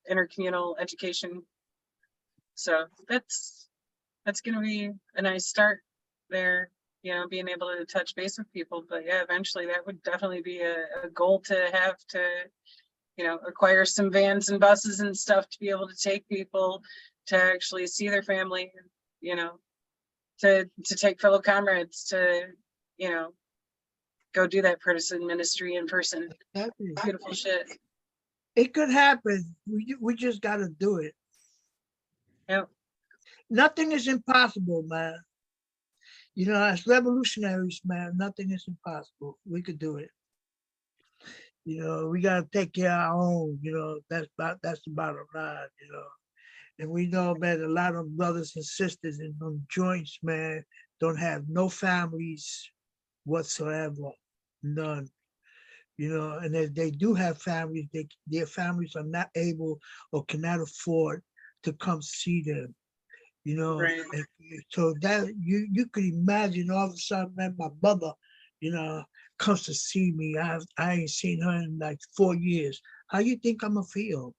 intercommunal education. So that's going to be a nice start there, you know, being able to touch base with people. But yeah, eventually that would definitely be a goal to have, to, you know, acquire some vans and buses and stuff to be able to take people to actually see their family, you know, to take fellow comrades to, you know, go do that prison ministry in person. Exactly. Beautiful shit. It could happen. We just got to do it. Yep. Nothing is impossible, man. You know, as revolutionaries, man, nothing is impossible. We could do it. You know, we gotta take care of our own. You know, that's the bottom line. You know, and we know, man, a lot of brothers and sisters in them joints, man, don't have no families whatsoever, none. You know, and if they do have families, their families are not able or cannot afford to come see them. You know, Right. and so that you could imagine all of a sudden, man, my mother, you know, comes to see me. I ain't seen her in like 4 years. How you think I'm gonna feel?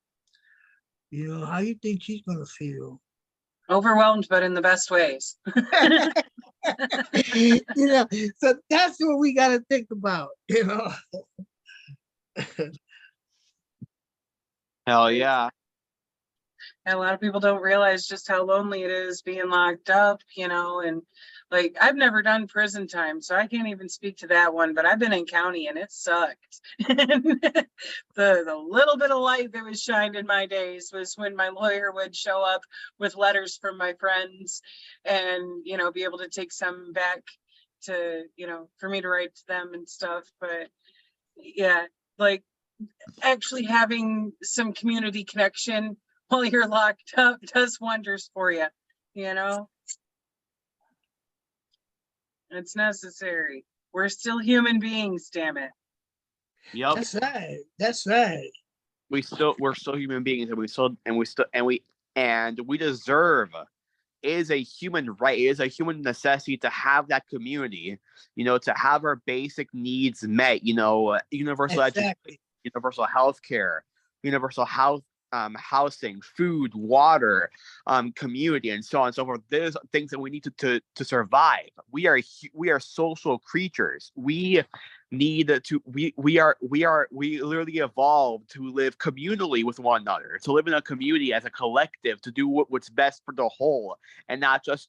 You know, how you think she's gonna feel? Overwhelmed, but in the best ways. You know, so that's what we gotta think about, you know. Hell yeah. And a lot of people don't realize just how lonely it is being locked up, you know, and like I've never done prison time, so I can't even speak to that one, but I've been in county and it sucked. the little bit of light that was shined in my days was when my lawyer would show up with letters from my friends and, you know, be able to take some back to, you know, for me to write to them and stuff. But yeah, like actually having some community connection while you're locked up does wonders for you, you know? It's necessary. We're still human beings, damn it. Yep. That's right. That's right. We're still human beings, and we deserve, it is a human right, it is a human necessity to have that community, you know, to have our basic needs met, you know, universal education, Exactly. universal health care, universal housing, food, water, community, and so on and so forth. There's things that we need to survive. We are social creatures. We need to we literally evolved to live communally with one another, to live in a community as a collective, to do what's best for the whole, and not just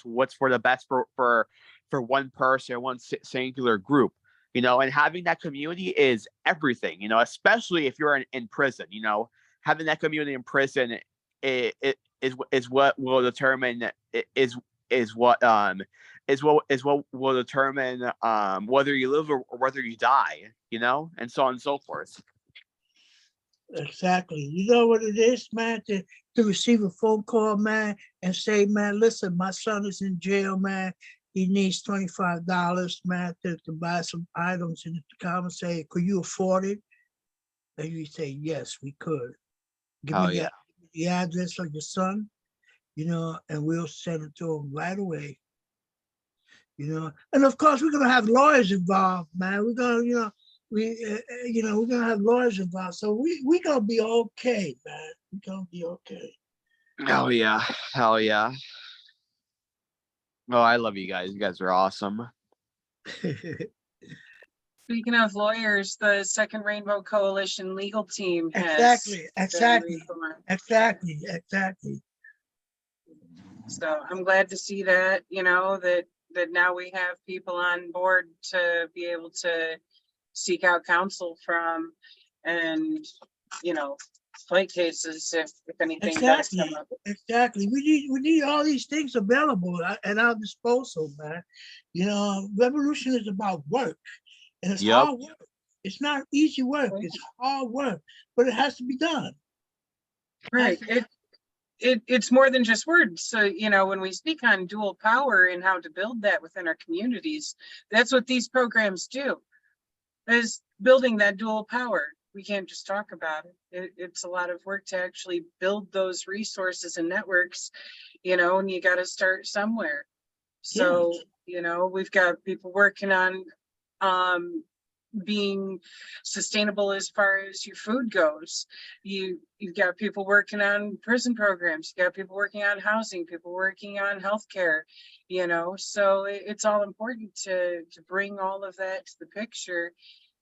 what's for the best for one person or one singular group. You know, and having that community is everything, you know, especially if you're in prison. You know, having that community in prison is what will determine is what will determine whether you live or whether you die, you know, and so on and so forth. Exactly. You know what it is, man, to receive a phone call, man, and say, man, listen, my son is in jail, man. He needs $25, man, to buy some items, and to come and say, could you afford it? And you say, yes, we could. Give Oh me yeah. the address of your son, you know, and we'll send it to him right away. You know, and of course we're gonna have lawyers involved, man. We're gonna, you know, we're gonna have lawyers involved, so we gonna be okay, man. We're gonna be okay. Oh yeah. Hell yeah. Oh, I love you guys. You guys are awesome. Speaking of lawyers, the Second Rainbow Coalition legal team has Exactly. been reformed. Exactly. So I'm glad to see that, you know, that now we have people on board to be able to seek out counsel from, and, you know, fight cases if anything does come up. Exactly. We need all these things available at our disposal, man. You know, revolution is about work, and it's hard work. It's not easy work. It's hard work, but it has to be done. Right. It's more than just words. So, you know, when we speak on dual power and how to build that within our communities, that's what these programs do, is building that dual power. We can't just talk about it. It's a lot of work to actually build those resources and networks, you know, and you got to start somewhere. So, you know, we've got people working on being sustainable as far as your food goes. You've got people working on prison programs, you got people working on housing, people working on healthcare, you know, so it's all important to bring all of that to the picture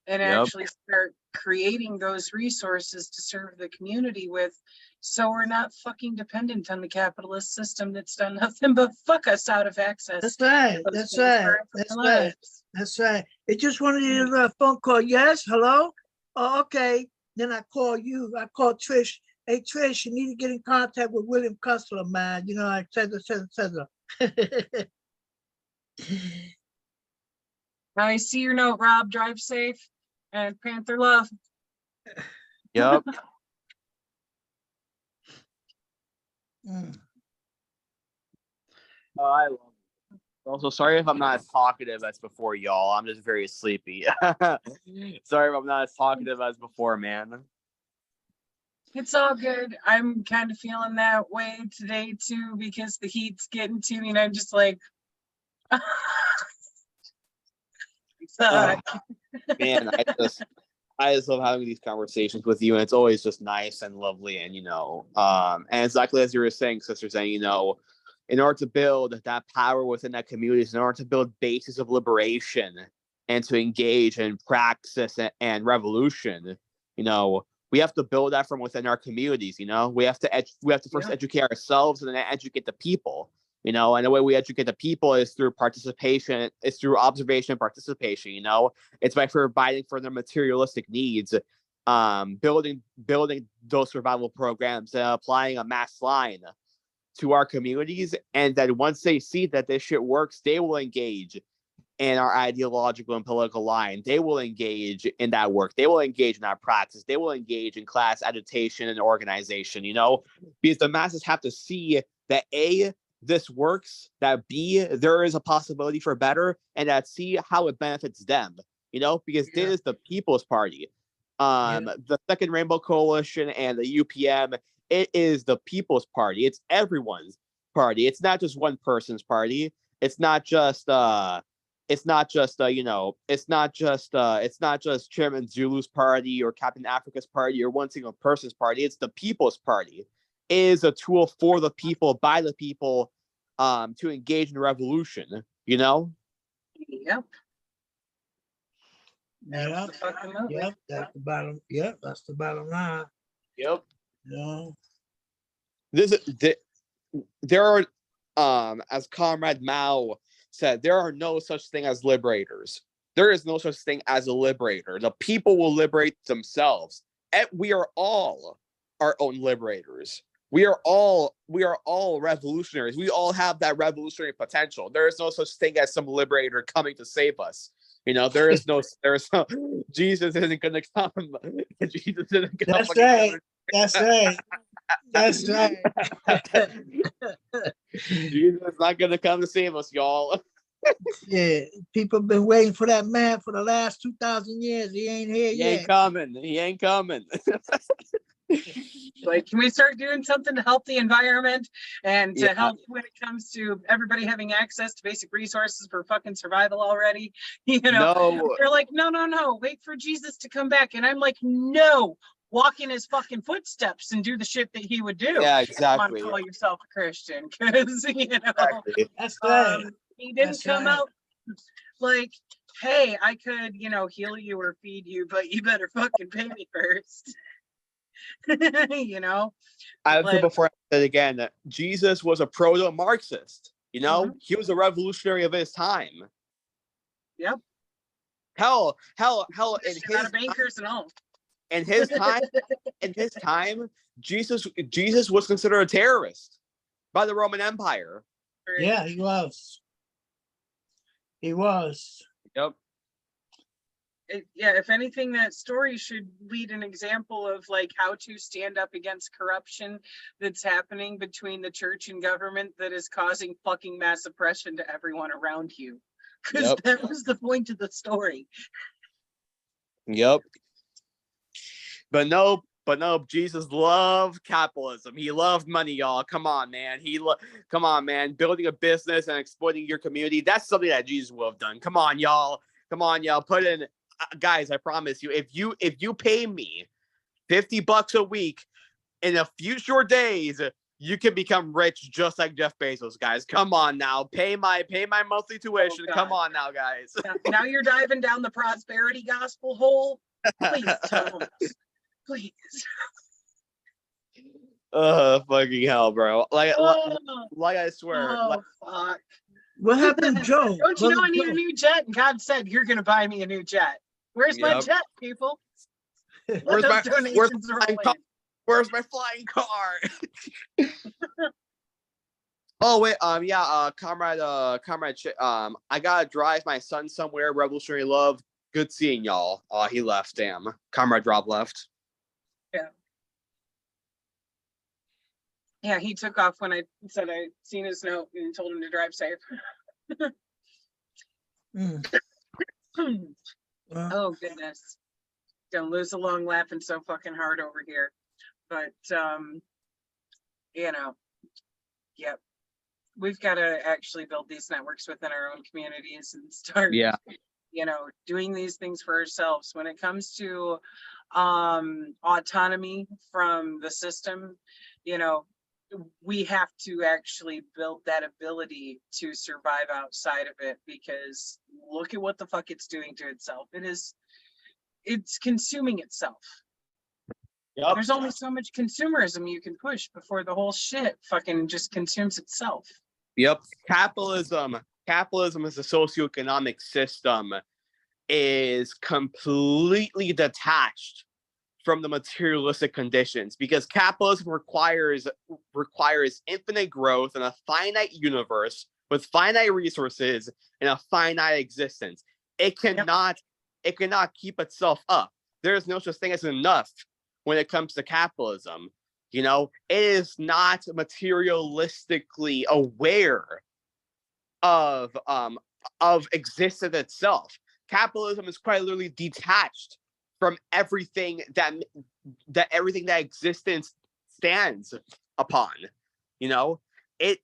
and actually start creating those resources to serve the community with, so we're not fucking dependent on the capitalist system that's done nothing but fuck us out of access. That's right. That's right. That's right. That's right. It just wanted you to a phone call. Yes, hello. Oh, okay. Then I call you. I call Trish. Hey, Trish, you need to get in contact with William Cussler, man. You know, et cetera, et cetera, et cetera. I see your note, Rob. Drive safe and Panther love. Yep. Mm. I love it. Also, sorry if I'm not as talkative as before, y'all. I'm just very sleepy. Sorry if I'm not as talkative as before, man. It's all good. I'm kind of feeling that way today too because the heat's getting to me and I'm just like, Man, I just love having these conversations with you, and it's always just nice and lovely, and and exactly as you were saying, sister, saying, in order to build that power within that community, in order to build bases of liberation and to engage in praxis and revolution, we have to build that from within our communities. We have to first educate ourselves and then educate the people. And the way we educate the people is through participation. It's through observation and participation. It's by providing for their materialistic needs, building those survival programs, and applying a mass line to our communities. And then once they see that this shit works, they will engage in our ideological and political line. They will engage in that work. They will engage in that practice. They will engage in class agitation and organization. Because the masses have to see that A, this works, that B, there is a possibility for better, and that C, how it benefits them, because this is the People's Party. The Second Rainbow Coalition and the UPM, it is the People's Party. It's everyone's party. It's not just one person's party. It's not just Chairman Zulu's party or Captain Africa's party or one single person's party. It's the People's Party. It is a tool for the people, by the people, to engage in revolution. Yep. Yep. Absolutely. Yep. That's the bottom. Yep. That's the bottom line. Yep. No. There are, as Comrade Mao said, there are no such thing as liberators. There is no such thing as a liberator. The people will liberate themselves. And we are all our own liberators. We are all revolutionaries. We all have that revolutionary potential. There is no such thing as some liberator coming to save us. There is no Jesus isn't gonna come. Jesus isn't gonna That's right. That's right. That's right. Jesus is not gonna come to save us, y'all. Yeah, people been waiting for that man for the last 2,000 years. He ain't here He yet. ain't coming. He ain't coming. Like, can we start doing something to help the environment and to Yeah. help when it comes to everybody having access to basic resources for fucking survival already? No. They're like, no, wait for Jesus to come back. And I'm like, no, walk in his fucking footsteps and do the shit that he would do. Yeah, You want exactly. to call yourself a Christian because Exactly. That's right. he didn't That's come right. out like, hey, I could, heal you or feed you, but you better fucking pay me first. I've Like- said before, I said again, that Jesus was a proto-Marxist. Mhm. He was a revolutionary of his time. Yep. Hell, Out of bankers and all. in his time, Jesus was considered a terrorist by the Roman Empire. Yeah, he was. He was. Yep. If anything, that story should lead an example of like how to stand up against corruption that's happening between the church and government that is causing fucking mass oppression to everyone around you. Because that was the point of the story. Yep. But no, Jesus loved capitalism. He loved money, y'all. Come on, man. Come on, man. Building a business and exploiting your community, that's something that Jesus would have done. Come on, y'all. Put in, guys, I promise you, if you pay me $50 a week in a few short days, you can become rich just like Jeff Bezos, guys. Come on now. Pay my monthly tuition. Come on now, guys. Now you're diving down the prosperity gospel hole. Please don't. Please. Fucking hell, bro. Like I swear. Fuck. What happened to Joe? Don't you know I need a new jet? And God said you're gonna buy me a new jet. Where's my jet, people? Where's my flying car? Oh wait, I gotta drive my son somewhere. Revolutionary love. Good seeing y'all. He left. Damn, Comrade Rob left. Yeah, he took off when I said I seen his note and told him to drive safe. Mm. Well, Oh goodness. Don't lose a long laughing so fucking hard over here. But you know, yep. We've got to actually build these networks within our own communities and start, Yeah. Doing these things for ourselves. When it comes to autonomy from the system, we have to actually build that ability to survive outside of it, because look at what the fuck it's doing to itself. It's consuming itself. Yep. There's only so much consumerism you can push before the whole shit fucking just consumes itself. Yep. Capitalism as a socioeconomic system is completely detached from the materialistic conditions, because capitalism requires infinite growth in a finite universe with finite resources and a finite existence. It cannot keep itself up. There is no such thing as enough when it comes to capitalism. It is not materialistically aware of existence itself. Capitalism is quite literally detached from everything that existence stands upon. It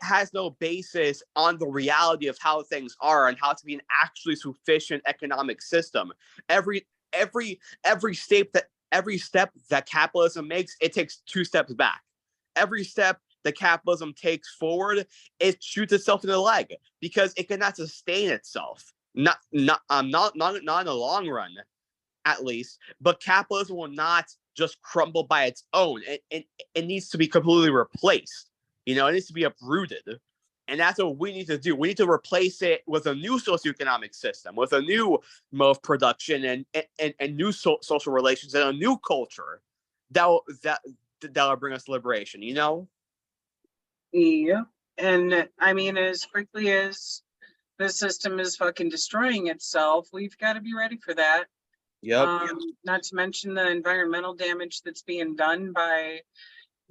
has no basis on the reality of how things are and how to be an actually sufficient economic system. Every step that capitalism makes, it takes 2 steps back. Every step that capitalism takes forward, it shoots itself in the leg, because it cannot sustain itself. Not in the long run, at least. But capitalism will not just crumble by its own. It needs to be completely replaced. It needs to be uprooted. And that's what we need to do. We need to replace it with a new socioeconomic system, with a new mode of production and new social relations and a new culture that'll bring us liberation, Yeah. And I mean, as quickly as the system is fucking destroying itself, we've got to be ready for that. Yep. Not to mention the environmental damage that's being done by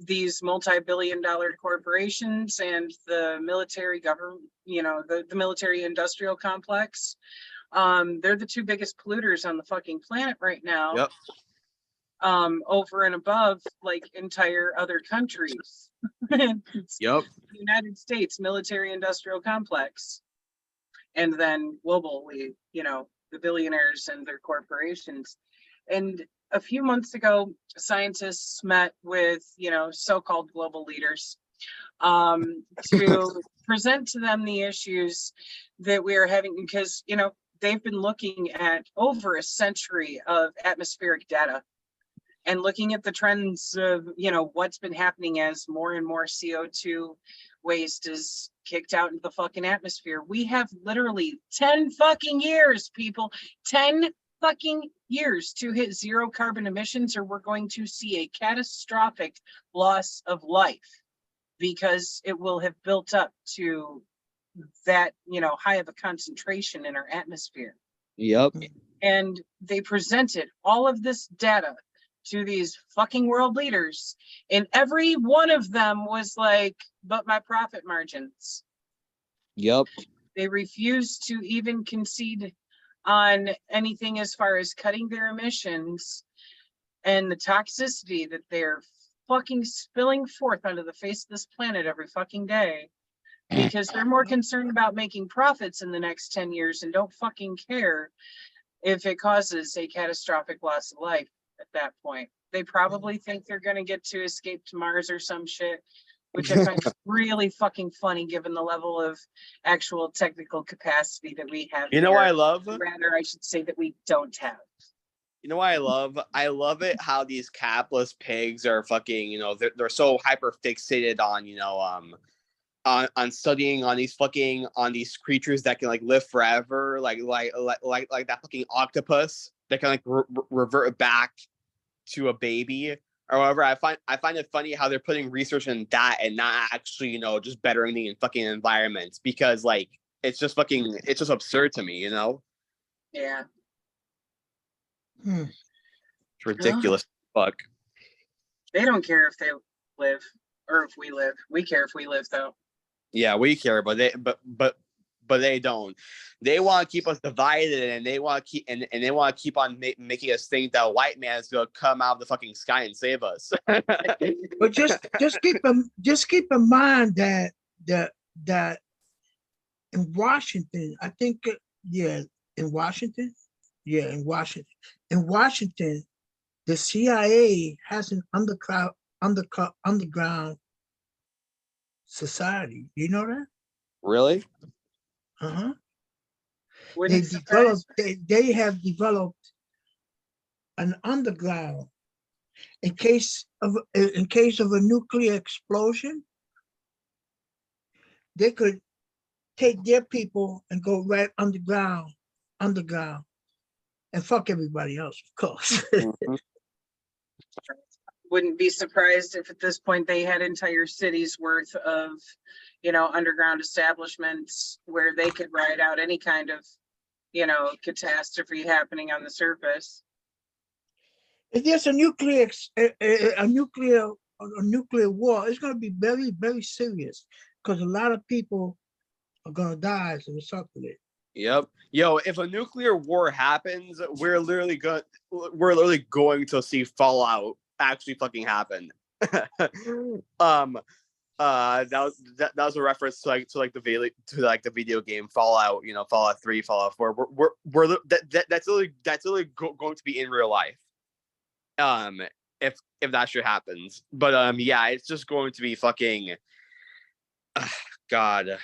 these multi-billion-dollar corporations and the military government, the military industrial complex. They're the 2 biggest polluters on the fucking planet right now. Yep. Over and above like entire other countries. Yep. United States military industrial complex. And then globally, the billionaires and their corporations. And a few months ago, scientists met with, so-called global leaders to present to them the issues that we are having, because, they've been looking at over a century of atmospheric data and looking at the trends of, what's been happening as more and more CO2 waste is kicked out into the fucking atmosphere. We have literally 10 fucking years, people, 10 fucking years to hit 0 carbon emissions, or we're going to see a catastrophic loss of life, because it will have built up to that, high of a concentration in our atmosphere. Yep. And they presented all of this data to these fucking world leaders, and every one of them was like, but my profit margins. Yep. They refused to even concede on anything as far as cutting their emissions and the toxicity that they're fucking spilling forth onto the face of this planet every fucking day, because they're more concerned about making profits in the next 10 years and don't fucking care if it causes a catastrophic loss of life. At that point, they probably think they're going to get to escape to Mars or some shit, which I find really fucking funny given the level of actual technical capacity that we have. What I love? Rather, I should say that we don't have. What I love? I love it how these capitalist pigs are fucking, they're so hyper fixated on, on studying on these creatures that can like live forever, like that fucking octopus that can like revert back to a baby, However, I find it funny how they're putting research in that and not actually, just bettering the fucking environment, because like it's just absurd to me, Yeah. Hmm. It's ridiculous. Fuck. They don't care if they live or if we live. We care if we live, though. Yeah, we care, but they don't. They want to keep us divided, and they want to keep on making us think that a white man is gonna come out of the fucking sky and save us. But just keep in mind that that in Washington, I think, in Washington, in Washington, the CIA has an underground society. You know that? Really? Uh-huh. Wouldn't surprise They have developed an underground in case of a nuclear explosion. They could take their people and go right underground, and fuck everybody else, of course. wouldn't be surprised if at this point they had entire cities worth of, underground establishments where they could ride out any kind of, catastrophe happening on the surface. If there's a nuclear war, it's going to be very, very serious, because a lot of people are going to die as a result of it. Yep. Yo, if a nuclear war happens, we're literally going to see fallout actually fucking happen. That was a reference to the video game Fallout, Fallout 3, Fallout 4. That's literally going to be in real life. If that shit happens. But yeah, it's just going to be fucking God.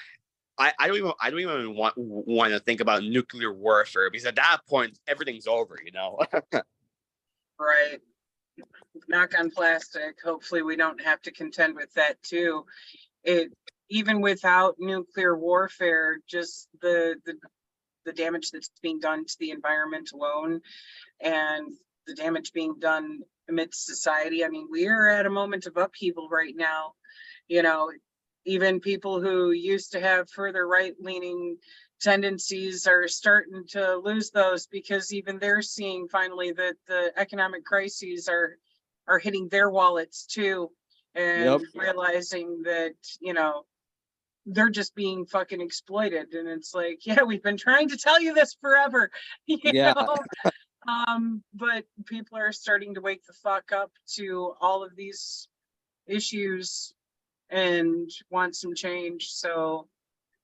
I don't even want to think about nuclear warfare, because at that point everything's over, Right. Knock on plastic. Hopefully we don't have to contend with that too. Even without nuclear warfare, just the damage that's being done to the environment alone, and the damage being done amidst society. I mean, we are at a moment of upheaval right now. Even people who used to have further right-leaning tendencies are starting to lose those, because even they're seeing finally that the economic crises are hitting their wallets too, and realizing that, they're just being fucking exploited. And it's like, yeah, we've been trying to tell you this forever, but people are starting to wake the fuck up to all of these issues and want some change. So,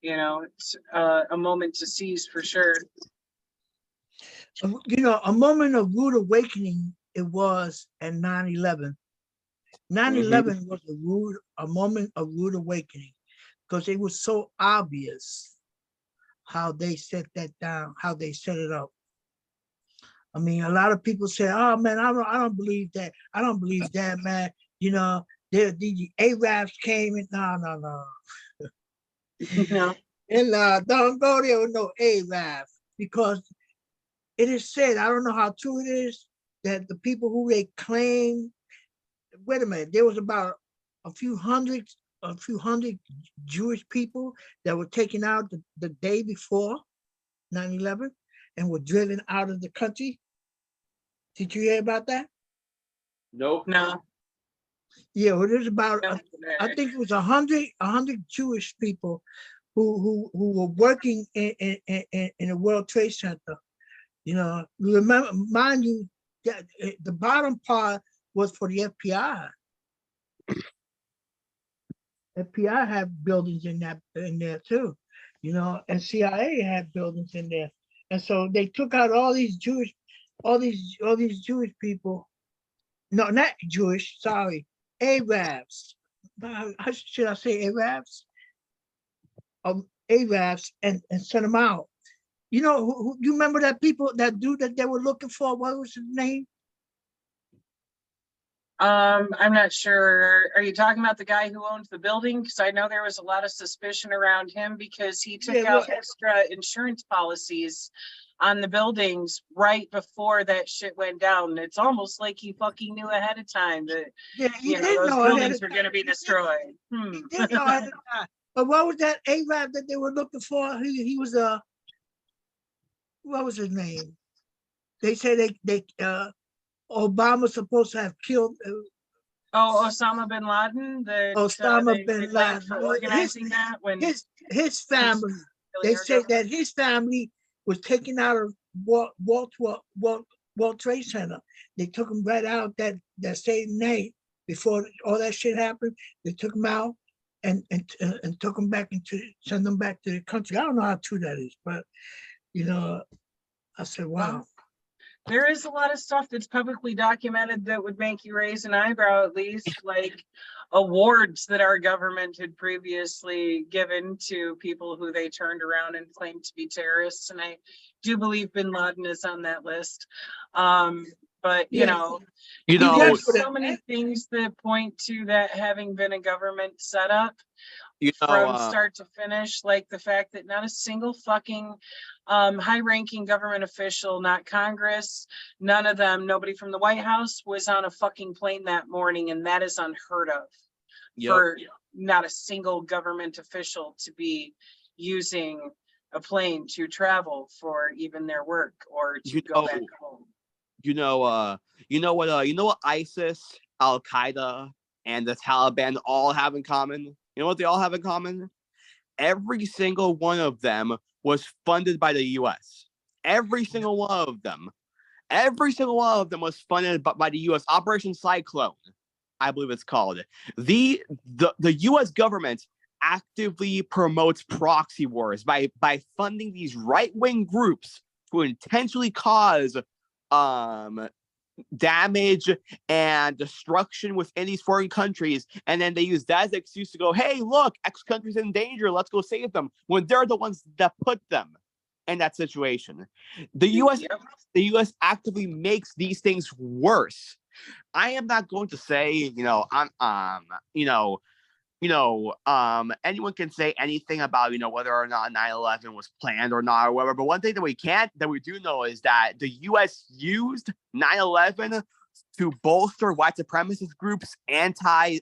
it's a moment to seize for sure. A moment of rude awakening it was at 9/11. 9/11 was a moment of rude awakening, because it was so obvious how they set that down, how they set it up. I mean, a lot of people say, "Oh man, I don't believe that. I don't believe that, man. The Arabs came and no." No. And don't go there with no Arabs, because it is said, I don't know how true it is, that the people who they claim, wait a minute, there was about a few hundred Jewish people that were taken out the day before 9/11 and were driven out of the country. Did you hear about that? Nope. No. Yeah, well, there's about I think it was 100 Jewish people who were working in the World Trade Center. Remember, mind you, that the bottom part was for the FBI. FBI had buildings in there too, and CIA had buildings in there. And so they took out all these Jewish people. No, not Jewish, sorry, Arabs. How should I say Arabs? Arabs, and sent them out. You remember that dude that they were looking for? What was his name? I'm not sure. Are you talking about the guy who owns the building? Because I know there was a lot of suspicion around him because he took Yeah, well, out extra insurance policies on the buildings right before that shit went down. It's almost like he fucking knew ahead of time that, yeah, he you know, did those know ahead buildings of were time. gonna be destroyed. He did know ahead of time. But what was that Arab that they were looking for? He was what was his name? They say they Obama's supposed to have killed Oh, Osama bin Laden, that Osama they bin blamed Laden. for organizing that when His he's family. killing They our say government. that his family was taken out of World Trade Center. They took him right out that same night before all that shit happened. They took him out and took him back send them back to the country. I don't know how true that is, but you know, I said, wow. There is a lot of stuff that's publicly documented that would make you raise an eyebrow, at least, like awards that our government had previously given to people who they turned around and claimed to be terrorists. And I do believe bin Laden is on that list. But you Yeah. know, You know, there's for so that. many things that point to that having been a government setup you from know, start to finish, like the fact that not a single fucking high-ranking government official, not Congress, none of them, nobody from the White House was on a fucking plane that morning, and that is unheard of for not a single government official to be using a plane to travel for even their work or to go back home. you know what ISIS, Al Qaeda, and the Taliban all have in common? You know what they all have in common? Every single one of them was funded by the U.S. Every single one of them. Every single one of them was funded by the U.S. Operation Cyclone, I believe it's called. The U.S. government actively promotes proxy wars by funding these right-wing groups who intentionally cause damage and destruction within these foreign countries, and then they use that as an excuse to go, hey, look, X country's in danger, let's go save them, when they're the ones that put them in that situation. The US actively makes these things worse. I am not going to say, anyone can say anything about, whether or not 9/11 was planned or not or whatever. But one thing that we do know is that the U.S. used 9/11 to bolster white supremacist groups, anti-Islamic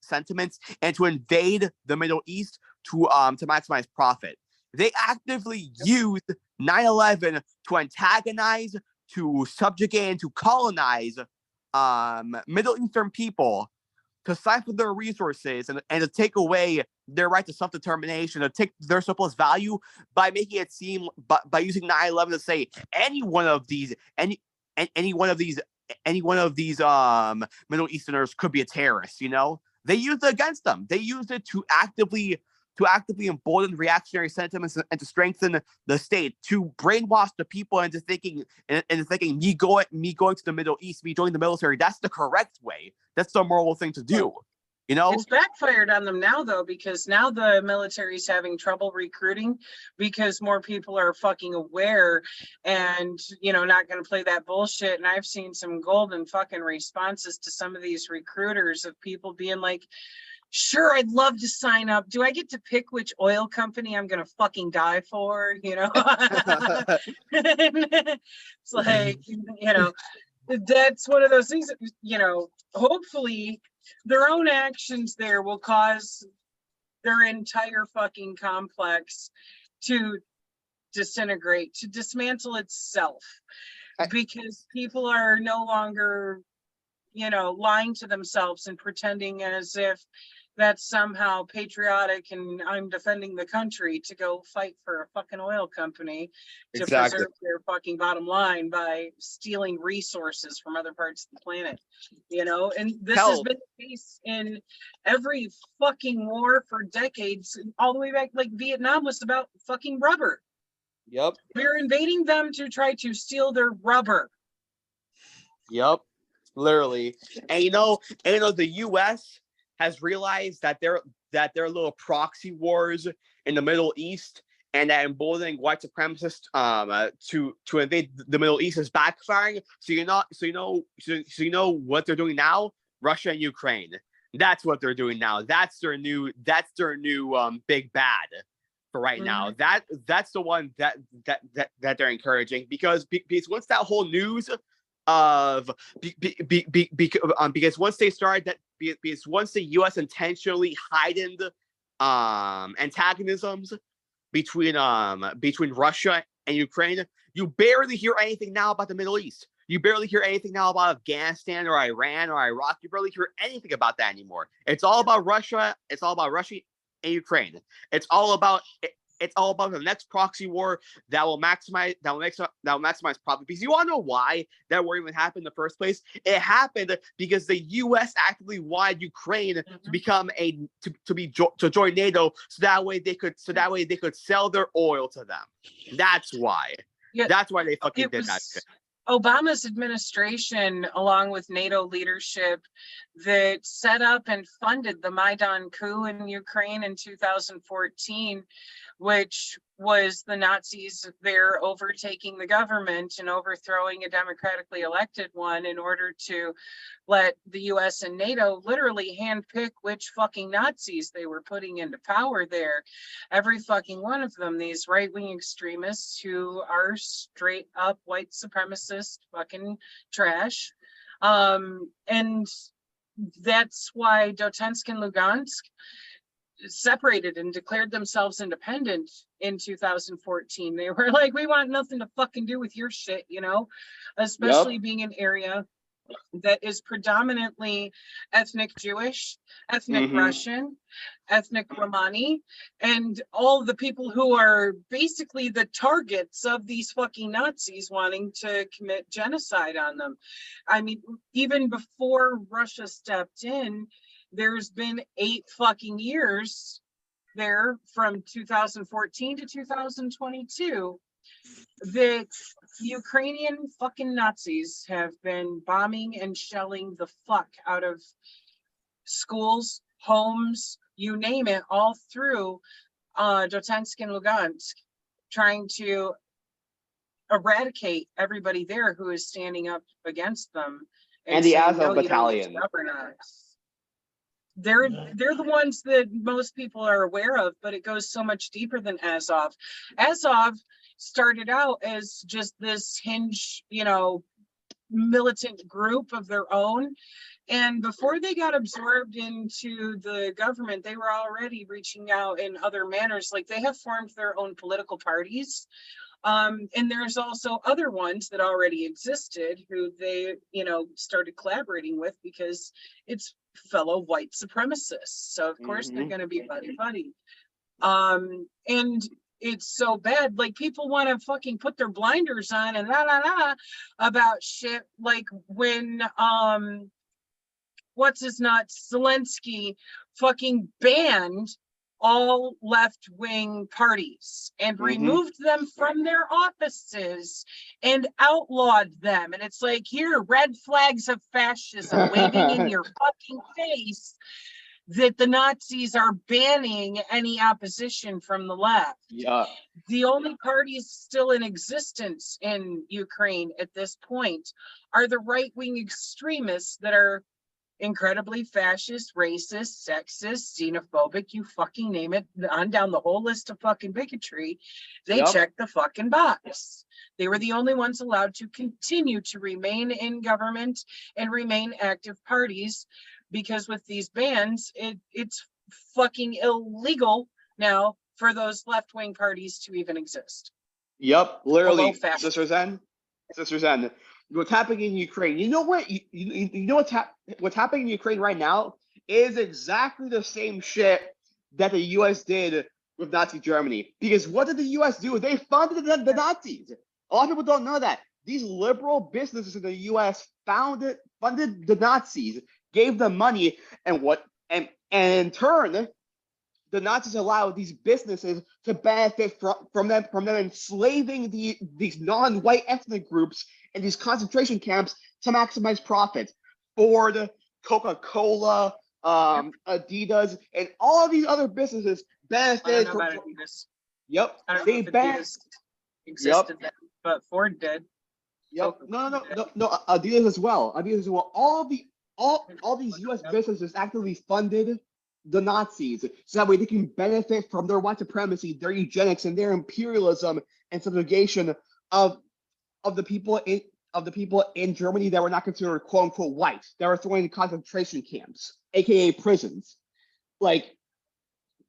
sentiments, and to invade the Middle East to maximize profit. They actively used 9/11 to antagonize, to subjugate, and to colonize Middle Eastern people, to siphon their resources and to take away their right to self-determination, to take their surplus value by making it seem, by using 9/11 to say any one of these Middle Easterners could be a terrorist. They used it against them. They used it to actively embolden reactionary sentiments and to strengthen the state, to brainwash the people into thinking me going to the Middle East, me joining the military, that's the correct way. That's the moral thing to do. It's backfired on them now, though, because now the military's having trouble recruiting because more people are fucking aware and, not going to play that bullshit. And I've seen some golden fucking responses to some of these recruiters of people being like, sure, I'd love to sign up. Do I get to pick which oil company I'm going to fucking die for? It's like, that's one of those things that, hopefully their own actions there will cause their entire fucking complex to disintegrate, to dismantle itself, because people are no longer, lying to themselves and pretending as if that's somehow patriotic and I'm defending the country to go fight for a fucking oil company to preserve their fucking bottom line by stealing resources from other parts of the planet, and this has been the case in every fucking war for decades, all the way back. Like Vietnam was about fucking rubber. Yep. We're invading them to try to steal their rubber. Yep. Literally. And the US has realized that their little proxy wars in the Middle East and that emboldening white supremacists to invade the Middle East is backfiring. So you know what they're doing now? Russia and Ukraine. That's what they're doing now. That's their new big bad for right now. That's the one that they're encouraging because once that whole news of because once they started that because once the U.S. intentionally heightened antagonisms between Russia and Ukraine, you barely hear anything now about the Middle East. You barely hear anything now about Afghanistan or Iran or Iraq. You barely hear anything about that anymore. It's all about Russia. It's all about Russia and Ukraine. It's all about the next proxy war that will maximize profit. Because you want to know why that war even happened in the first place? It happened because the U.S. actively wanted Ukraine to become to join NATO, so that way they could sell their oil to them. That's why. Yeah, that's why they fucking did that shit. Obama's administration, along with NATO leadership, that set up and funded the Maidan coup in Ukraine in 2014, which was the Nazis there overtaking the government and overthrowing a democratically elected one in order to let the US and NATO literally handpick which fucking Nazis they were putting into power there. Every fucking one of them, these right-wing extremists who are straight up white supremacist fucking trash. And that's why Donetsk and Lugansk separated and declared themselves independent in 2014. They were like, we want nothing to fucking do with your shit, you know, especially being an area that is predominantly ethnic Jewish, ethnic Russian, ethnic Romani, and all the people who are basically the targets of these fucking Nazis wanting to commit genocide on them. I mean, even before Russia stepped in, there's been 8 fucking years there from 2014 to 2022 that Ukrainian fucking Nazis have been bombing and shelling the fuck out of schools, homes, you name it, all through Donetsk and Lugansk, trying to eradicate everybody there who is standing up against them. And the Azov battalion. They're the ones that most people are aware of, but it goes so much deeper than Azov. Azov started out as just this hinge, you know, militant group of their own. And before they got absorbed into the government, they were already reaching out in other manners. Like they have formed their own political parties. And there's also other ones that already existed who they, you know, started collaborating with because it's fellow white supremacists. So of course they're going to be buddy. And it's so bad. Like people want to fucking put their blinders on and about shit. Like when, what's his nuts, Zelensky fucking banned all left-wing parties and removed them from their offices and outlawed them. And it's like, here, red flags of fascism waving in your fucking face that the Nazis are banning any opposition from the left. Yeah. The only parties still in existence in Ukraine at this point are the right-wing extremists that are incredibly fascist, racist, sexist, xenophobic, you fucking name it, on down the whole list of fucking bigotry. They checked the fucking box. They were the only ones allowed to continue to remain in government and remain active parties, because with these bans, it's fucking illegal now for those left-wing parties to even exist. Yep, literally, Sister Zen. What's happening in Ukraine? You know what? You know what's happening in Ukraine right now is exactly the same shit that the U.S. did with Nazi Germany. Because what did the U.S. do? They funded the Nazis. A lot of people don't know that. These liberal businesses in the U.S. funded the Nazis, gave them money, and in turn, the Nazis allowed these businesses to benefit from them enslaving these non-white ethnic groups in these concentration camps to maximize profit. Ford, Coca-Cola, Adidas, and all of these other businesses benefited Yep. I don't know They if banned. Adidas existed then, but Ford did. Yep. No. Adidas as well. Adidas as well. All these U.S. businesses actively funded the Nazis, so that way they can benefit from their white supremacy, their eugenics, and their imperialism and subjugation of the people in Germany that were not considered quote unquote white, that were thrown in concentration camps, aka prisons. Like,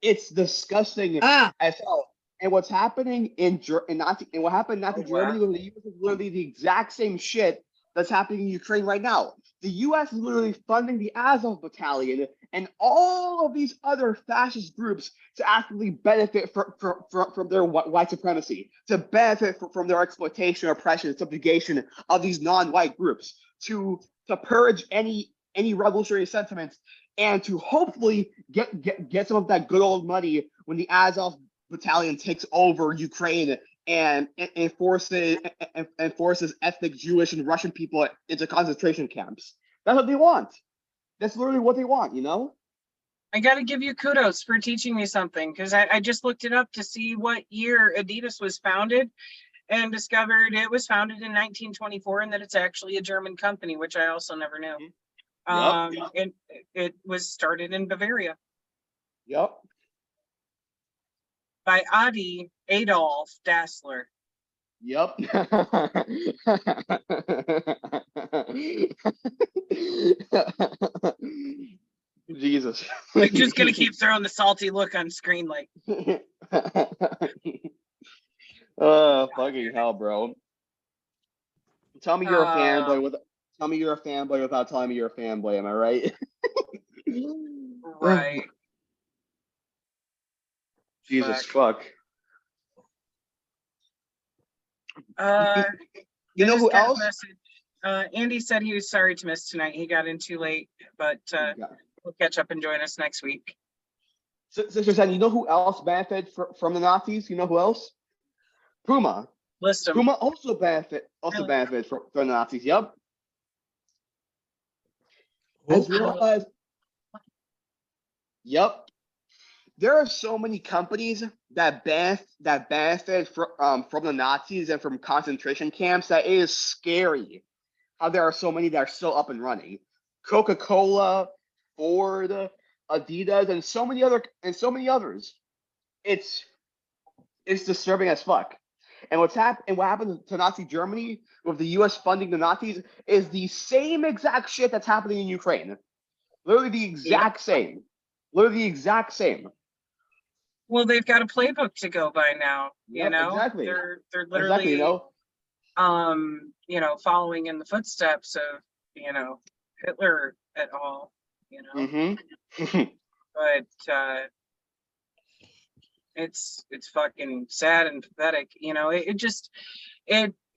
it's disgusting Ah, as hell. And what's happening in Nazi and what happened in Nazi Oh, Germany wow. with the US is literally the exact same shit that's happening in Ukraine right now. The US is literally funding the Azov battalion and all of these other fascist groups to actively benefit from their white supremacy, to benefit from their exploitation, oppression, subjugation of these non-white groups, to purge any revolutionary sentiments, and to hopefully get some of that good old money when the Azov battalion takes over Ukraine and forces ethnic Jewish and Russian people into concentration camps. That's what they want. That's literally what they want, you know? I got to give you kudos for teaching me something, because I just looked it up to see what year Adidas was founded and discovered it was founded in 1924 and that it's actually a German company, which I also never knew. And it was started in Bavaria Yep. by Adi Adolf Dassler. Yep. Jesus. Like, just gonna keep throwing the salty look on screen, like. Oh, fucking hell, bro. Tell me you're a fanboy without telling me you're a fanboy, am I right? Right. Jesus fuck. You know I just who got a else? message. Andy said he was sorry to miss tonight. He got in too late, but he'll catch up and join us next week. Sister Sen, you know who else benefited from the Nazis? You know who else? Puma. List them. Puma also benefited from the Nazis. Yep. As well as. Yep. There are so many companies that benefit from the Nazis and from concentration camps that it is scary how there are so many that are still up and running. Coca-Cola, Ford, Adidas, and so many others. It's disturbing as fuck. And what happened to Nazi Germany with the US funding the Nazis is the same exact shit that's happening in Ukraine. Literally the exact same. Literally the exact same. Well, they've got a playbook to go by now. You know, exactly. They're literally, following in the footsteps of, Hitler et al. But it's fucking sad and pathetic.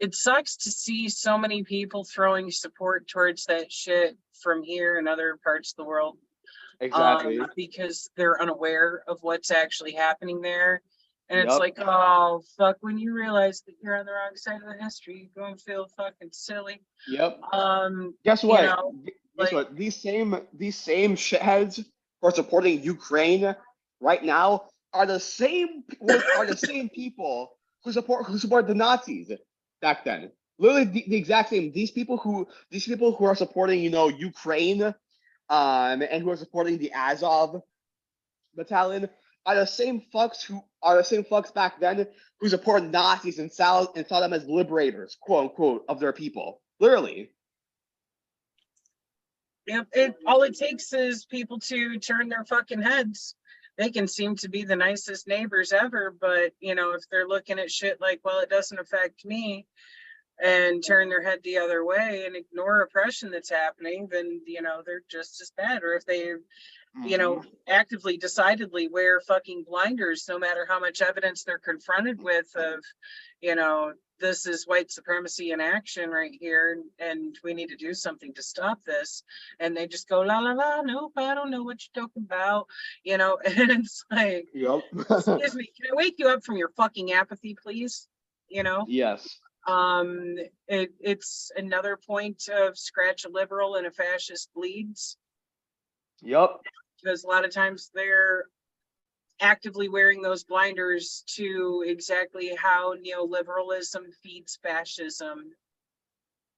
It sucks to see so many people throwing support towards that shit from here and other parts of the world. Exactly. Because they're unaware of what's actually happening there. And it's like, oh, fuck, when you realize that you're on the wrong side of the history, you're going to feel fucking silly. Yep. Guess what? Guess what? These same shitheads who are supporting Ukraine right now are the same people who support the Nazis back then. Literally the exact same. These people who are supporting, Ukraine, and who are supporting the Azov battalion are the same fucks back then who support Nazis and saw them as liberators, quote unquote, of their people. Literally. Yep. All it takes is people to turn their fucking heads. They can seem to be the nicest neighbors ever, but if they're looking at shit like, well, it doesn't affect me, and turn their head the other way and ignore oppression that's happening, then they're just as bad. Or if they actively, decidedly wear fucking blinders, no matter how much evidence they're confronted with of, this is white supremacy in action right here, and we need to do something to stop this. And they just go, la, la, la, nope, I don't know what you're talking about, and it's like, excuse me, can I wake you up from your fucking apathy, please? Yes. It's another point of scratch a liberal and a fascist bleeds. Yep. Because a lot of times they're actively wearing those blinders to exactly how neoliberalism feeds fascism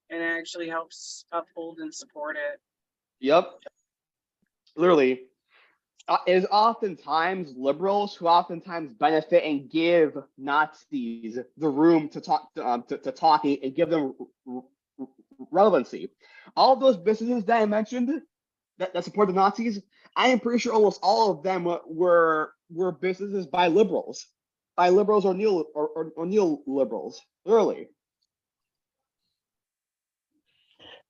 and actually helps uphold and support it. Yep. Literally. It is oftentimes liberals who oftentimes benefit and give Nazis the room to talk to talking and give them relevancy. All of those businesses that I mentioned that support the Nazis, I am pretty sure almost all of them were businesses by liberals or neoliberals. Literally.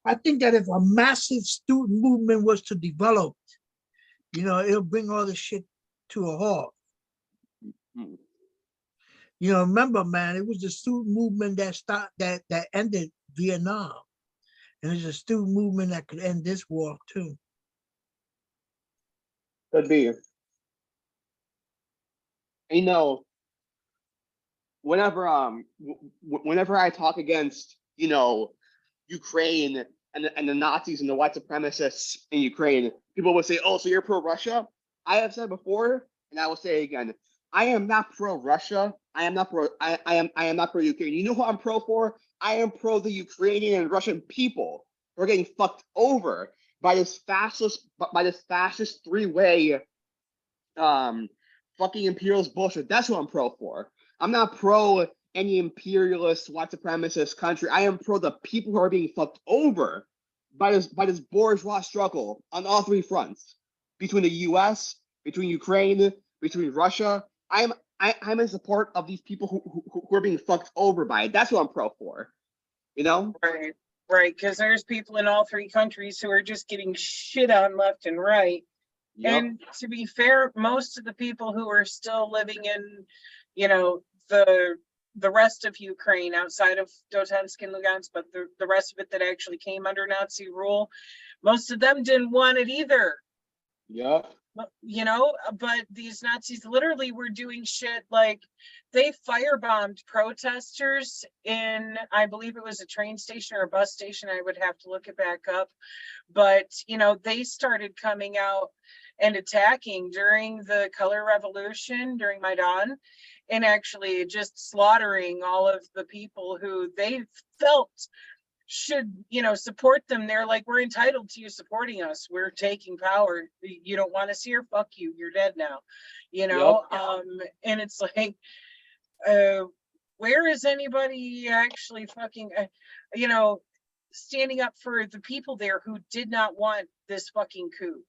I think that if a massive student movement was to develop, it'll bring all this shit to a halt. Mm. Remember, man, it was the student movement that ended Vietnam. And it's a student movement that could end this war too. Could be. Whenever I talk against, Ukraine and the Nazis and the white supremacists in Ukraine, people would say, "Oh, so you're pro-Russia?" I have said before, and I will say again, I am not pro-Russia. I am not pro-Ukraine. You know who I'm pro for? I am pro the Ukrainian and Russian people who are getting fucked over by this fascist three-way fucking imperialist bullshit. That's who I'm pro for. I'm not pro any imperialist white supremacist country. I am pro the people who are being fucked over by this bourgeois struggle on all three fronts, between the U.S., between Ukraine, between Russia. I'm in support of these people who are being fucked over by it. That's what I'm pro for. Right, because there's people in all three countries who are just getting shit on left and right. Yep. And to be fair, most of the people who are still living in, the rest of Ukraine outside of Donetsk and Lugansk, but the rest of it that actually came under Nazi rule, most of them didn't want it either. Yep. But these Nazis literally were doing shit like they firebombed protesters in, I believe it was a train station or a bus station. I would have to look it back up. But, they started coming out and attacking during the color revolution, during Maidan, and actually just slaughtering all of the people who they felt should, support them. They're like, we're entitled to you supporting us. We're taking power. You don't want us here? Fuck you. You're dead now. Yep. And it's like, where is anybody actually fucking, standing up for the people there who did not want this fucking coup?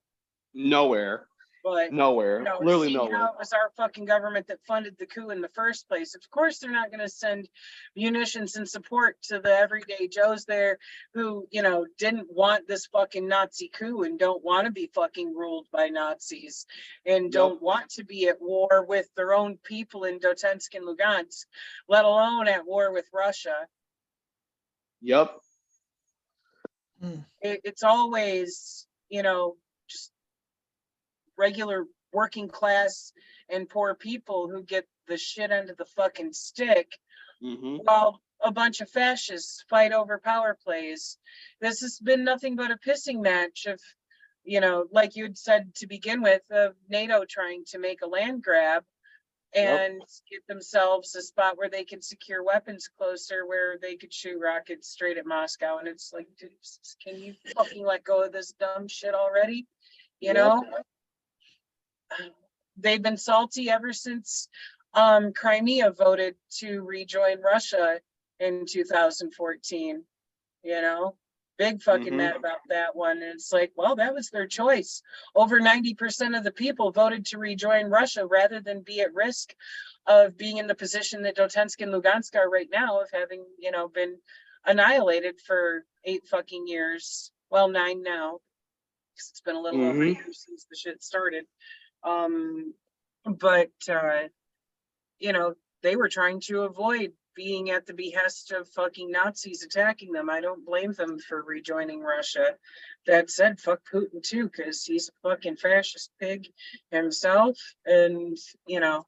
Nowhere. But nowhere. Literally nowhere. How it was our fucking government that funded the coup in the first place. Of course, they're not going to send munitions and support to the everyday Joes there who, didn't want this fucking Nazi coup and don't want to be fucking ruled by Nazis and don't want to be at war with their own people in Donetsk and Lugansk, let alone at war with Russia. Yep. It's always, just regular working class and poor people who get the shit end of the fucking stick, while a bunch of fascists fight over power plays. This has been nothing but a pissing match of, like you had said to begin with, of NATO trying to make a land grab and get themselves a spot where they can secure weapons closer, where they could shoot rockets straight at Moscow. And it's like, dude, can you fucking let go of this dumb shit already? They've been salty ever since Crimea voted to rejoin Russia in 2014. Big fucking mad about that one. And it's like, well, that was their choice. Over 90% of the people voted to rejoin Russia rather than be at risk of being in the position that Donetsk and Lugansk are right now, of having, been annihilated for 8 fucking years. Well, 9 now, because it's been a little over a year since the shit started. But they were trying to avoid being at the behest of fucking Nazis attacking them. I don't blame them for rejoining Russia. That said, fuck Putin too, because he's a fucking fascist pig himself and, an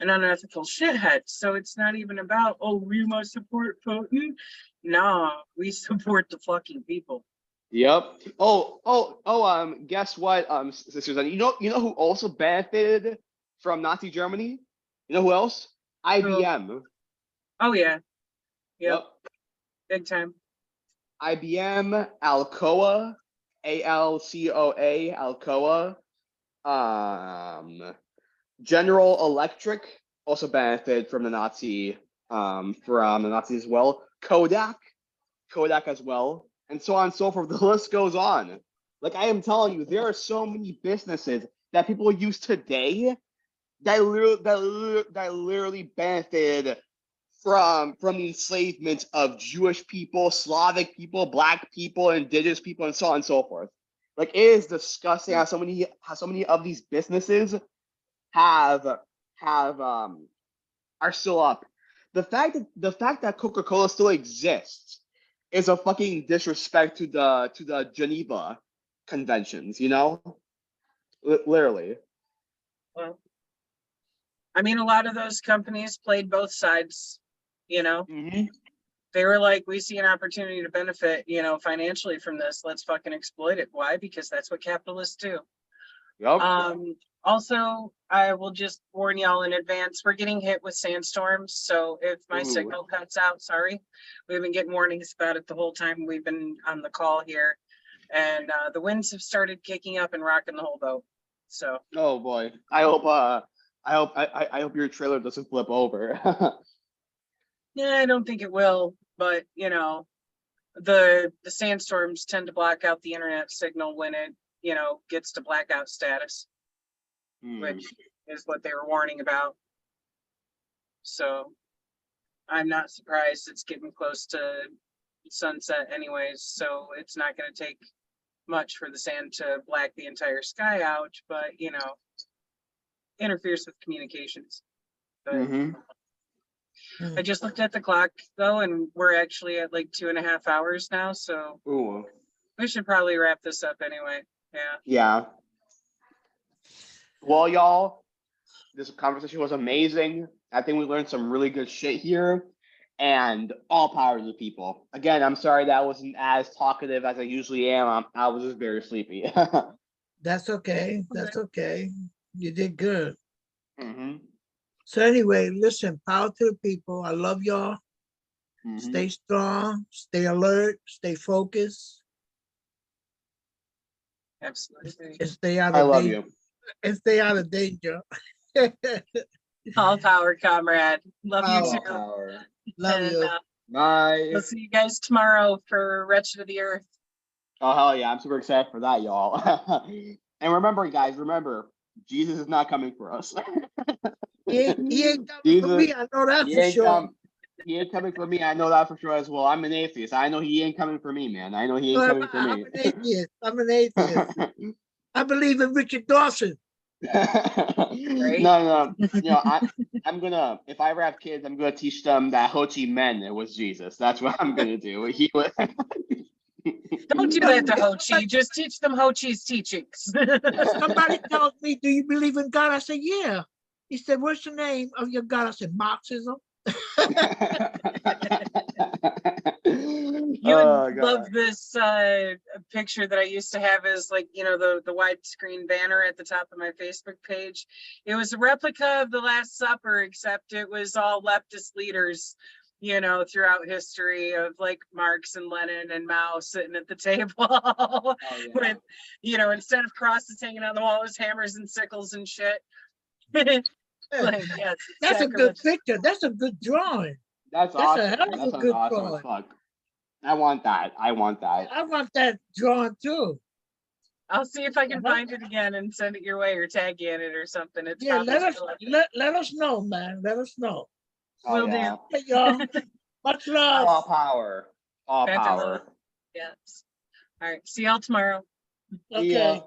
unethical shithead. So it's not even about, oh, we must support Putin. Nah, we support the fucking people. Yep. Guess what, sisters? And you know who also benefited from Nazi Germany. You know who else? IBM. Oh yeah. Yep. Yep. Big time. IBM, Alcoa, Alcoa, General Electric also benefited from the Nazis as well. Kodak as well, and so on and so forth. The list goes on. Like I am telling you, there are so many businesses that people use today that literally benefited from the enslavement of Jewish people, Slavic people, Black people, Indigenous people, and so on and so forth. Like it is disgusting how so many of these businesses are still up. The fact that Coca-Cola still exists is a fucking disrespect to the Geneva Conventions, you know? Literally. Well, I mean, a lot of those companies played both sides, you know? Mm-hmm. They were like, we see an opportunity to benefit, you know, financially from this. Let's fucking exploit it. Why? Because that's what capitalists do. Yep. Also, I will just warn y'all in advance, we're getting hit with sandstorms. So if my signal cuts out, sorry. We've been getting warnings about it the whole time we've been on the call here. And the winds have started kicking up and rocking the whole boat. So. Oh boy. I hope your trailer doesn't flip over. Yeah, I don't think it will, but you know, the sandstorms tend to block out the internet signal when it, you know, gets to blackout status, which is what they were warning about. So I'm not surprised it's getting close to sunset anyways, so it's not going to take much for the sand to black the entire sky out, but you know, interferes with communications. But I just looked at the clock though, and we're actually at like 2.5 hours now, so we should probably wrap this up anyway. Yeah. Well, y'all, this conversation was amazing. I think we learned some really good shit here, and all power to the people. Again, I'm sorry that I wasn't as talkative as I usually am. I was just very sleepy. That's okay. That's okay. You did good. Mm-hmm. So anyway, listen, power to the people. I love y'all. Mm-hmm. Stay strong, stay alert, stay focused. Absolutely. And stay out I of love danger. you. And stay out of danger. All power, comrade. Love you Power. too. Power. Love And, you. Bye. we'll see you guys tomorrow for Wretched of the Earth. Oh, hell yeah. I'm super excited for that, y'all. And remember, guys, Jesus is not coming for us. He ain't coming for me. I know that for sure. He ain't coming for me. I know that for sure as well. I'm an atheist. I know he ain't coming for me, man. I know he ain't coming for me. I'm an atheist. I believe in Richard Dawson. Right? No. You know, I'm gonna, if I ever have kids, I'm gonna teach them that Ho Chi Minh was Jesus. That's what I'm gonna do. He was. Don't do that to Ho Chi. Just teach them Ho Chi's teachings. Somebody tells me, do you believe in God? I said, yeah. He said, what's the name of your God? I said, Marxism. You would love this picture that I used to have as like, you know, the widescreen banner at the top of my Facebook page. It was a replica of the Last Supper, except it was all leftist leaders, you know, throughout history of like Marx and Lenin and Mao sitting at the table with, you know, instead of crosses hanging on the wall, it was hammers and sickles and shit. Like, yes, that's a good picture. That's a good drawing. That's awesome. A hell of a good awesome drawing. as fuck. I want that. I want that drawing too. I'll see if I can find it again and send it your way or tag you in it or something. It's let us know, man. Let us know. Will do. Hey, y'all. Much love. All power. All power. Yes. All right. See y'all tomorrow. Okay.